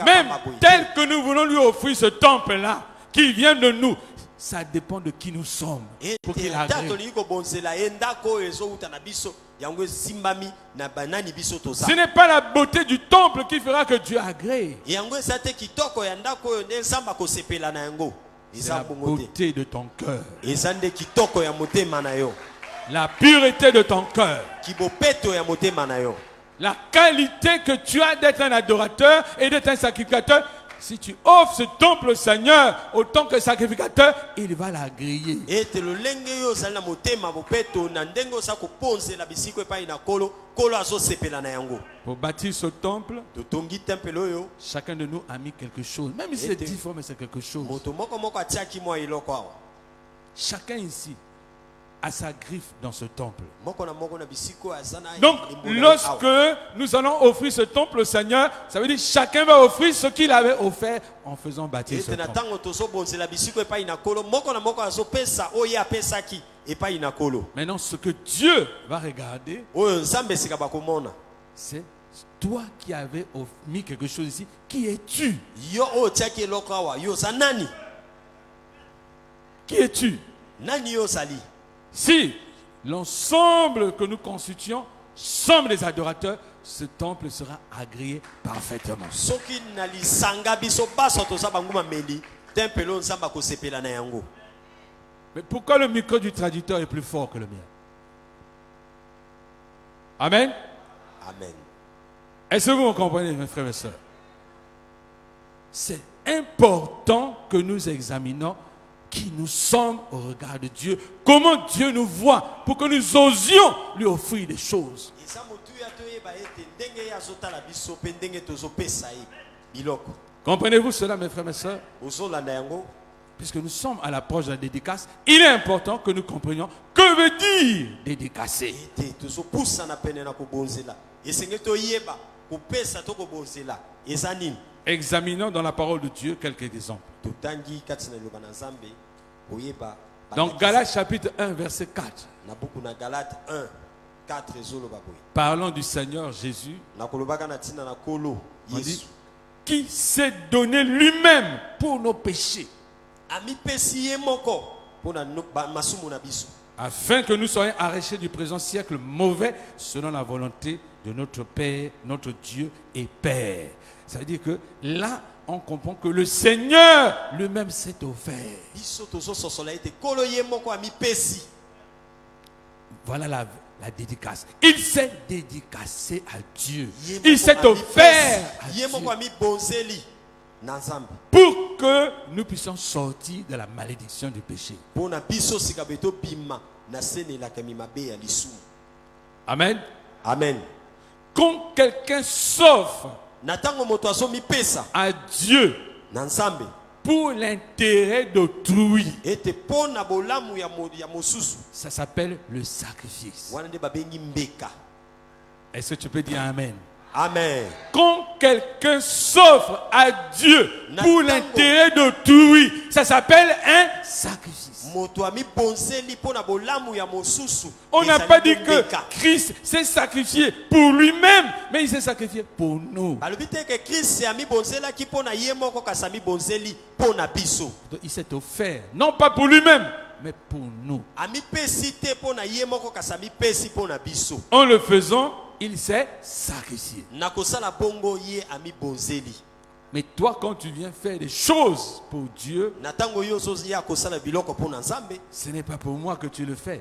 [SPEAKER 1] Même tel que nous voulons lui offrir ce temple-là, qui vient de nous, ça dépend de qui nous sommes. Pour qu'il agrée. Ce n'est pas la beauté du temple qui fera que Dieu agrée. C'est la beauté de ton cœur. La pureté de ton cœur. La qualité que tu as d'être un adorateur et d'être un sacrificateur. Si tu offres ce temple au Seigneur autant que sacrificateur, il va l'agréer. Pour bâtir ce temple, chacun de nous a mis quelque chose. Même si c'est 10 fois, mais c'est quelque chose. Chacun ici a sa griffe dans ce temple. Donc, lorsque nous allons offrir ce temple au Seigneur, ça veut dire que chacun va offrir ce qu'il avait offert en faisant bâtir ce temple. Maintenant, ce que Dieu va regarder, c'est toi qui avais mis quelque chose ici. Qui es-tu? Qui es-tu? Si l'ensemble que nous constituons sommes des adorateurs, ce temple sera agréé parfaitement. Mais pourquoi le micro du traducteur est plus fort que le mien? Amen.
[SPEAKER 2] Amen.
[SPEAKER 1] Est-ce que vous me comprenez, mes frères et sœurs? C'est important que nous examinons qui nous sommes au regard de Dieu, comment Dieu nous voit, pour que nous osions lui offrir des choses. Comprenez-vous cela, mes frères et sœurs? Puisque nous sommes à l'approche de la dédicace, il est important que nous comprenions que veut dire dédicacer. Examinons dans la parole de Dieu quelques exemples. Donc Galates chapitre 1 verset 4. Parlons du Seigneur Jésus, qui s'est donné lui-même pour nos péchés, afin que nous soyons arrachés du présent siècle mauvais selon la volonté de notre Père, notre Dieu et Père. Ça veut dire que là, on comprend que le Seigneur lui-même s'est offert. Voilà la dédicace. Il s'est dédicacé à Dieu. Il s'est offert à Dieu. Pour que nous puissions sortir de la malédiction du péché. Amen.
[SPEAKER 2] Amen.
[SPEAKER 1] Quand quelqu'un s'offre à Dieu pour l'intérêt d'autrui, ça s'appelle le sacrifice. Est-ce que tu peux dire Amen?
[SPEAKER 2] Amen.
[SPEAKER 1] Quand quelqu'un s'offre à Dieu pour l'intérêt d'autrui, ça s'appelle un sacrifice. On n'a pas dit que Christ s'est sacrifié pour lui-même, mais il s'est sacrifié pour nous. Il s'est offert, non pas pour lui-même, mais pour nous. En le faisant, il s'est sacrifié. Mais toi, quand tu viens faire des choses pour Dieu, ce n'est pas pour moi que tu le fais.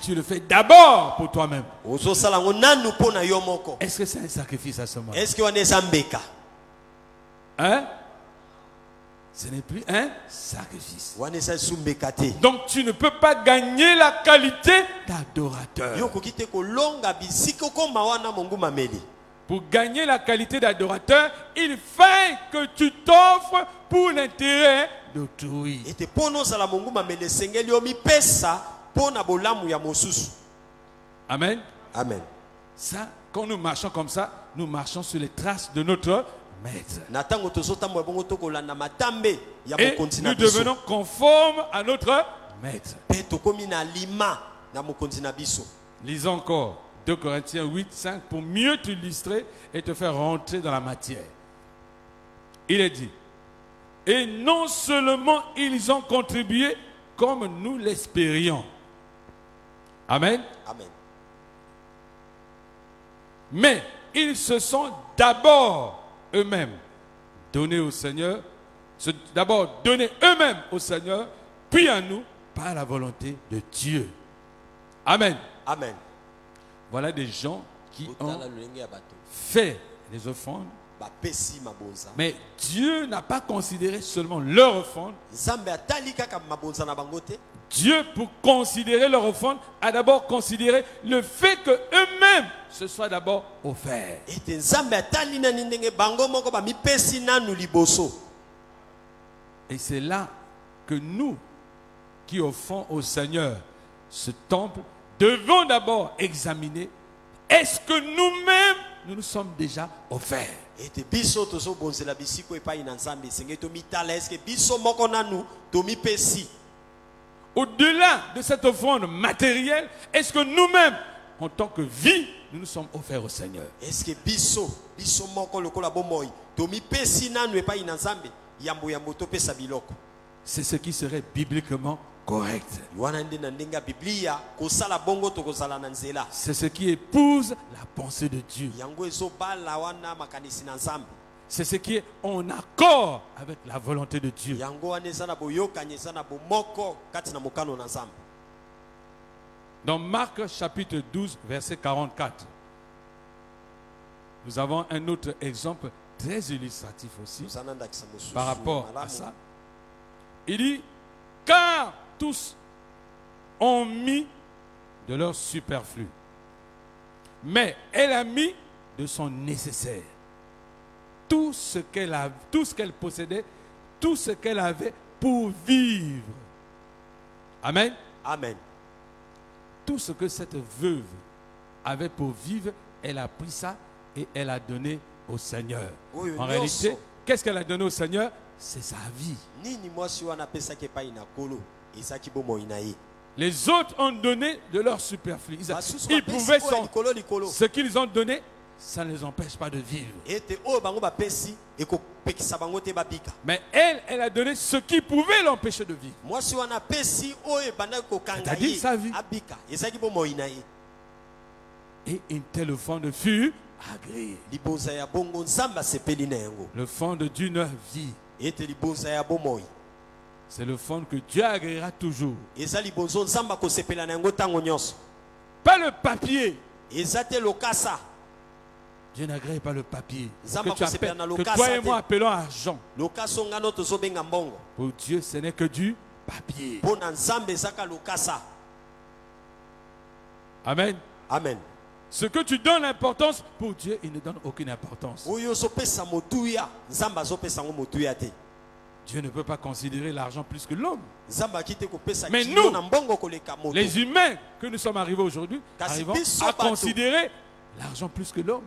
[SPEAKER 1] Tu le fais d'abord pour toi-même. Est-ce que c'est un sacrifice à ce moment?
[SPEAKER 2] Hein?
[SPEAKER 1] Ce n'est plus un sacrifice.
[SPEAKER 2] Wanesa sumbekate.
[SPEAKER 1] Donc tu ne peux pas gagner la qualité d'adorateur.
[SPEAKER 2] Yokokite ko longa bisiko ko mawana mongu mameli.
[SPEAKER 1] Pour gagner la qualité d'adorateur, il faut que tu t'offres pour l'intérêt d'autrui.
[SPEAKER 2] Et te pono sala mongu mamele sengeli omi pesa pona bolamu ya mosusu.
[SPEAKER 1] Amen.
[SPEAKER 2] Amen.
[SPEAKER 1] Ça, quand nous marchons comme ça, nous marchons sur les traces de notre maître. Et nous devenons conformes à notre maître. Lisons encore 2 Corinthiens 8, 5 pour mieux t'illustrer et te faire rentrer dans la matière. Il est dit, et non seulement ils ont contribué comme nous l'espérions. Amen.
[SPEAKER 2] Amen.
[SPEAKER 1] Mais ils se sont d'abord eux-mêmes donnés au Seigneur, d'abord donnés eux-mêmes au Seigneur, puis à nous par la volonté de Dieu. Amen.
[SPEAKER 2] Amen.
[SPEAKER 1] Voilà des gens qui ont fait les offrandes. Mais Dieu n'a pas considéré seulement leur offrande. Dieu, pour considérer leur offrande, a d'abord considéré le fait qu'eux-mêmes se soient d'abord offerts. Et c'est là que nous, qui offrons au Seigneur ce temple, devons d'abord examiner, est-ce que nous-mêmes, nous nous sommes déjà offerts? Au-delà de cette offrande matérielle, est-ce que nous-mêmes, en tant que vie, nous nous sommes offerts au Seigneur? C'est ce qui serait bibliquement correct. C'est ce qui épouse la pensée de Dieu. C'est ce qui est en accord avec la volonté de Dieu. Dans Marc chapitre 12, verset 44, nous avons un autre exemple très illustratif aussi par rapport à ça. Il dit, car tous ont mis de leur superflu, mais elle a mis de son nécessaire. Tout ce qu'elle possédait, tout ce qu'elle avait pour vivre. Amen.
[SPEAKER 2] Amen.
[SPEAKER 1] Tout ce que cette veuve avait pour vivre, elle a pris ça et elle a donné au Seigneur. Oui, en réalité, qu'est-ce qu'elle a donné au Seigneur? C'est sa vie. Les autres ont donné de leur superflu. Ils pouvaient ce qu'ils ont donné, ça ne les empêche pas de vivre. Mais elle a donné ce qui pouvait l'empêcher de vivre. C'est-à-dire sa vie. Et une telle offrande fut agréée. Le fond d'une vie. C'est le fond que Dieu agréera toujours. Pas le papier. Dieu n'agrée pas le papier que toi et moi appelons argent. Pour Dieu, ce n'est que du papier. Amen.
[SPEAKER 2] Amen.
[SPEAKER 1] Ce que tu donnes l'importance, pour Dieu, il ne donne aucune importance. Dieu ne peut pas considérer l'argent plus que l'homme. Mais nous, les humains que nous sommes arrivés aujourd'hui, arrivons à considérer l'argent plus que l'homme.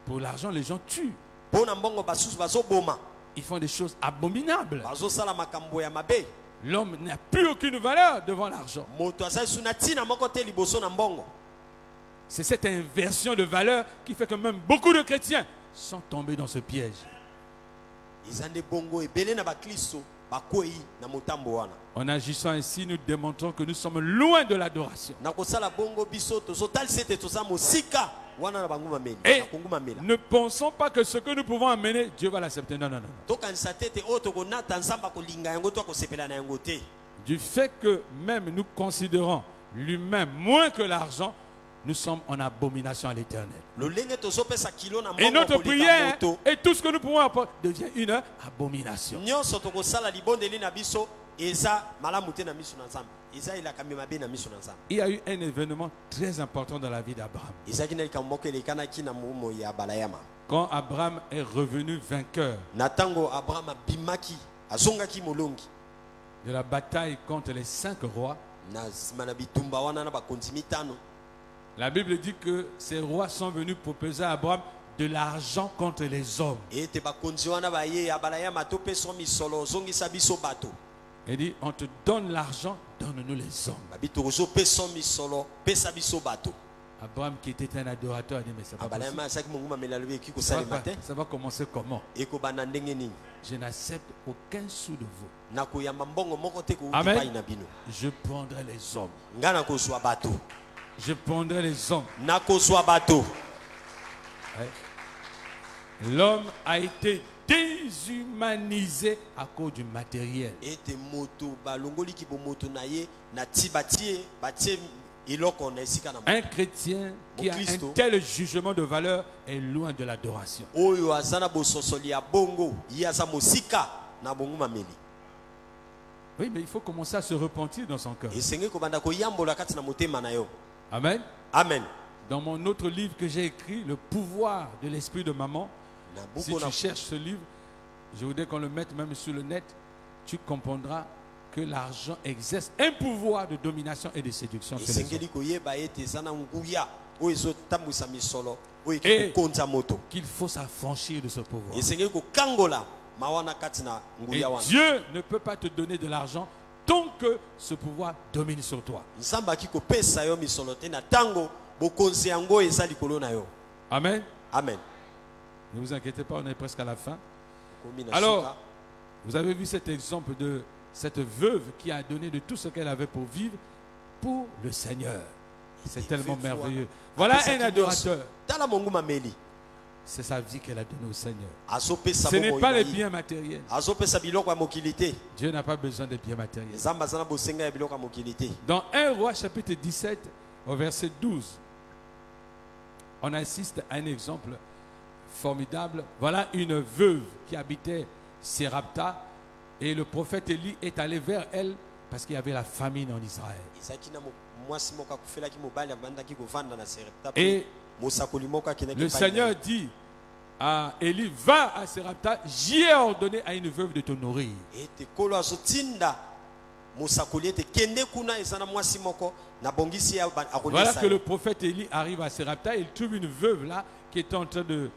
[SPEAKER 1] Pour l'argent, les gens tuent. Ils font des choses abominables. L'homme n'a plus aucune valeur devant l'argent. C'est cette inversion de valeur qui fait que même beaucoup de chrétiens sont tombés dans ce piège. En agissant ainsi, nous démontrons que nous sommes loin de l'adoration. Et ne pensons pas que ce que nous pouvons amener, Dieu va l'accepter. Non, non, non. Du fait que même nous considérons l'humain moins que l'argent, nous sommes en abomination à l'Éternel. Et notre prière et tout ce que nous pouvons apporter devient une abomination. Il y a eu un événement très important dans la vie d'Abraham. Quand Abraham est revenu vainqueur de la bataille contre les 5 rois, la Bible dit que ces rois sont venus proposer à Abraham de l'argent contre les hommes. Il dit, on te donne l'argent, donne-nous les hommes. Abraham, qui était un adorateur, a dit, mais ça va commencer comment? Je n'accepte aucun sou de vous. Amen. Je prendrai les hommes. Je prendrai les hommes. L'homme a été déshumanisé à cause du matériel. Un chrétien qui a un tel jugement de valeur est loin de l'adoration. Oui, mais il faut commencer à se repentir dans son cœur. Amen.
[SPEAKER 2] Amen.
[SPEAKER 1] Dans mon autre livre que j'ai écrit, Le pouvoir de l'esprit de maman, si tu cherches ce livre, je voudrais qu'on le mette même sur le net, tu comprendras que l'argent exerce un pouvoir de domination et de séduction sur les hommes. Et qu'il faut s'affranchir de ce pouvoir. Et Dieu ne peut pas te donner de l'argent tant que ce pouvoir domine sur toi. Amen.
[SPEAKER 2] Amen.
[SPEAKER 1] Ne vous inquiétez pas, on est presque à la fin. Alors, vous avez vu cet exemple de cette veuve qui a donné de tout ce qu'elle avait pour vivre pour le Seigneur. C'est tellement merveilleux. Voilà un adorateur. C'est sa vie qu'elle a donnée au Seigneur. Ce n'est pas les biens matériels. Dieu n'a pas besoin des biens matériels. Dans 1 Roi chapitre 17 au verset 12, on assiste à un exemple formidable. Voilà une veuve qui habitait Sérapta et le prophète Élie est allé vers elle parce qu'il y avait la famine en Israël. Et le Seigneur dit à Élie, va à Sérapta, j'y ai ordonné à une veuve de te nourrir. Voilà que le prophète Élie arrive à Sérapta, il trouve une veuve là qui était en train de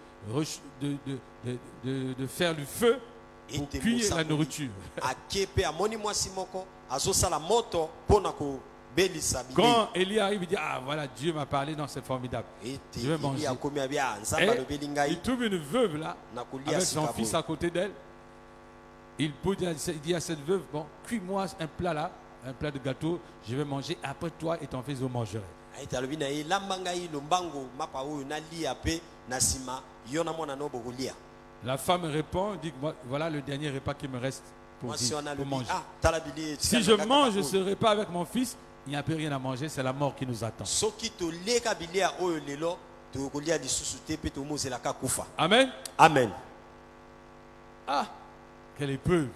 [SPEAKER 1] faire du feu pour cuire la nourriture. Quand Élie arrive, il dit, ah voilà, Dieu m'a parlé, non, c'est formidable. Je vais manger. Et il trouve une veuve là, avec son fils à côté d'elle. Il dit à cette veuve, bon, cuis-moi un plat là, un plat de gâteau, je vais manger, après toi et ton fils vous mangerez. La femme répond, dit, voilà le dernier repas qui me reste pour manger. Si je mange ce repas avec mon fils, il n'y a plus rien à manger, c'est la mort qui nous attend. Amen.
[SPEAKER 2] Amen.
[SPEAKER 1] Ah, quelle épreuve.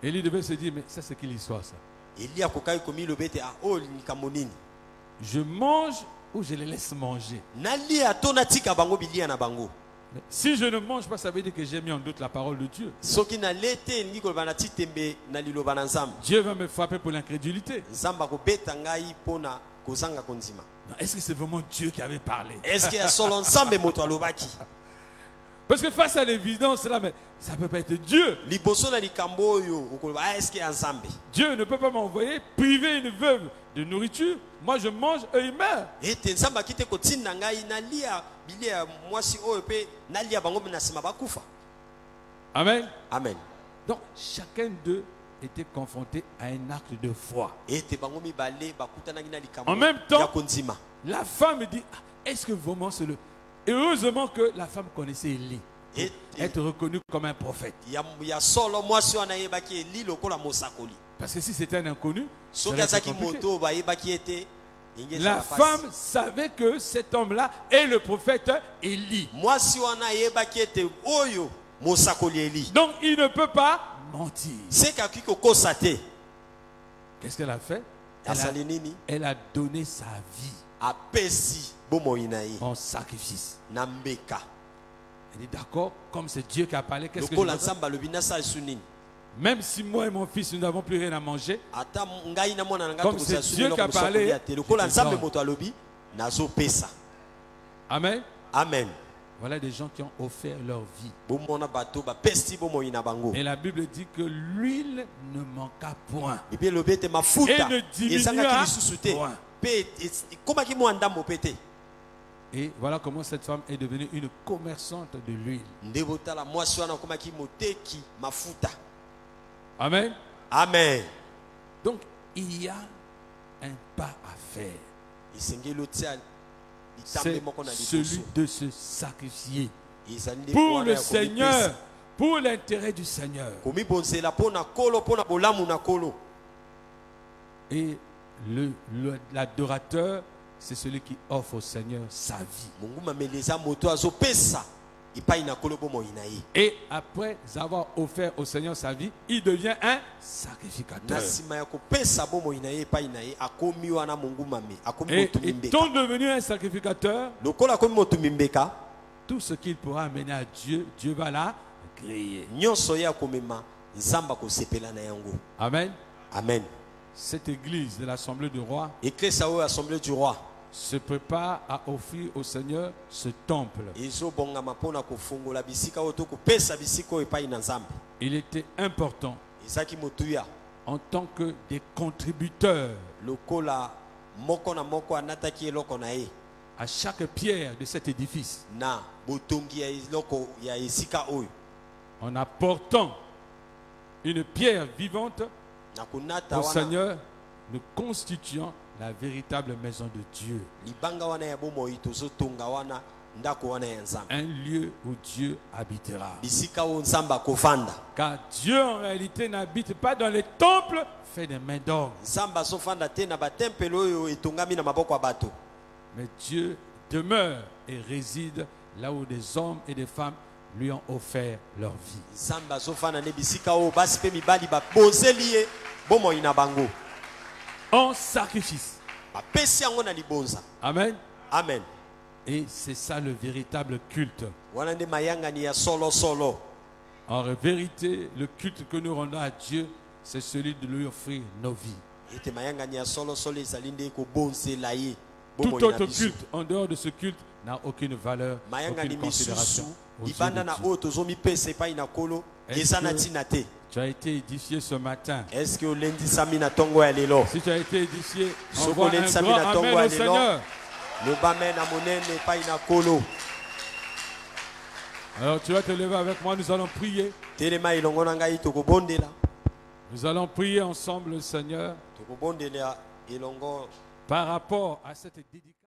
[SPEAKER 1] Élie devait se dire, mais ça c'est quelle histoire ça? Je mange ou je les laisse manger? Si je ne mange pas, ça veut dire que j'ai mis en doute la parole de Dieu. Dieu va me frapper pour l'incrédulité. Est-ce que c'est vraiment Dieu qui avait parlé? Parce que face à l'évidence, là, mais ça ne peut pas être Dieu. Dieu ne peut pas m'envoyer priver une veuve de nourriture. Moi je mange, eux ils meurent. Amen.
[SPEAKER 2] Amen.
[SPEAKER 1] Donc chacun d'eux était confronté à un acte de foi. En même temps, la femme dit, est-ce que vraiment c'est le... Et heureusement que la femme connaissait Élie. Être reconnu comme un prophète. Parce que si c'était un inconnu, La femme savait que cet homme-là est le prophète Élie. Donc il ne peut pas mentir. Qu'est-ce qu'elle a fait? Elle a donné sa vie en sacrifice. Elle dit d'accord, comme c'est Dieu qui a parlé, qu'est-ce que je dois faire? Même si moi et mon fils nous n'avons plus rien à manger, comme c'est Dieu qui a parlé, Amen.
[SPEAKER 2] Amen.
[SPEAKER 1] Voilà des gens qui ont offert leur vie. Et la Bible dit que l'huile ne manqua point. Et ne diminua point. Et voilà comment cette femme est devenue une commerçante de l'huile. Amen.
[SPEAKER 2] Amen.
[SPEAKER 1] Donc il y a un pas à faire. C'est celui de se sacrifier pour le Seigneur, pour l'intérêt du Seigneur. Et l'adorateur, c'est celui qui offre au Seigneur sa vie. Et après avoir offert au Seigneur sa vie, il devient un sacrificateur. Et étant devenu un sacrificateur, tout ce qu'il pourra amener à Dieu, Dieu va la griller. Amen.
[SPEAKER 2] Amen.
[SPEAKER 1] Cette église de l'Assemblée du Roi se prépare à offrir au Seigneur ce temple. Il était important en tant que des contributeurs à chaque pierre de cet édifice, en apportant une pierre vivante au Seigneur, nous constituant la véritable maison de Dieu. Un lieu où Dieu habitera. Car Dieu en réalité n'habite pas dans les temples faits des mains d'homme. Mais Dieu demeure et réside là où des hommes et des femmes lui ont offert leur vie. En sacrifice. Amen.
[SPEAKER 2] Amen.
[SPEAKER 1] Et c'est ça le véritable culte. En vérité, le culte que nous rendons à Dieu, c'est celui de lui offrir nos vies. Tout autre culte en dehors de ce culte n'a aucune valeur, aucune considération. Tu as été édifié ce matin.
[SPEAKER 2] Est-ce que
[SPEAKER 1] si tu as été édifié, envoie un grand amen au Seigneur. Alors tu vas te lever avec moi, nous allons prier. Nous allons prier ensemble le Seigneur par rapport à cette dédicace.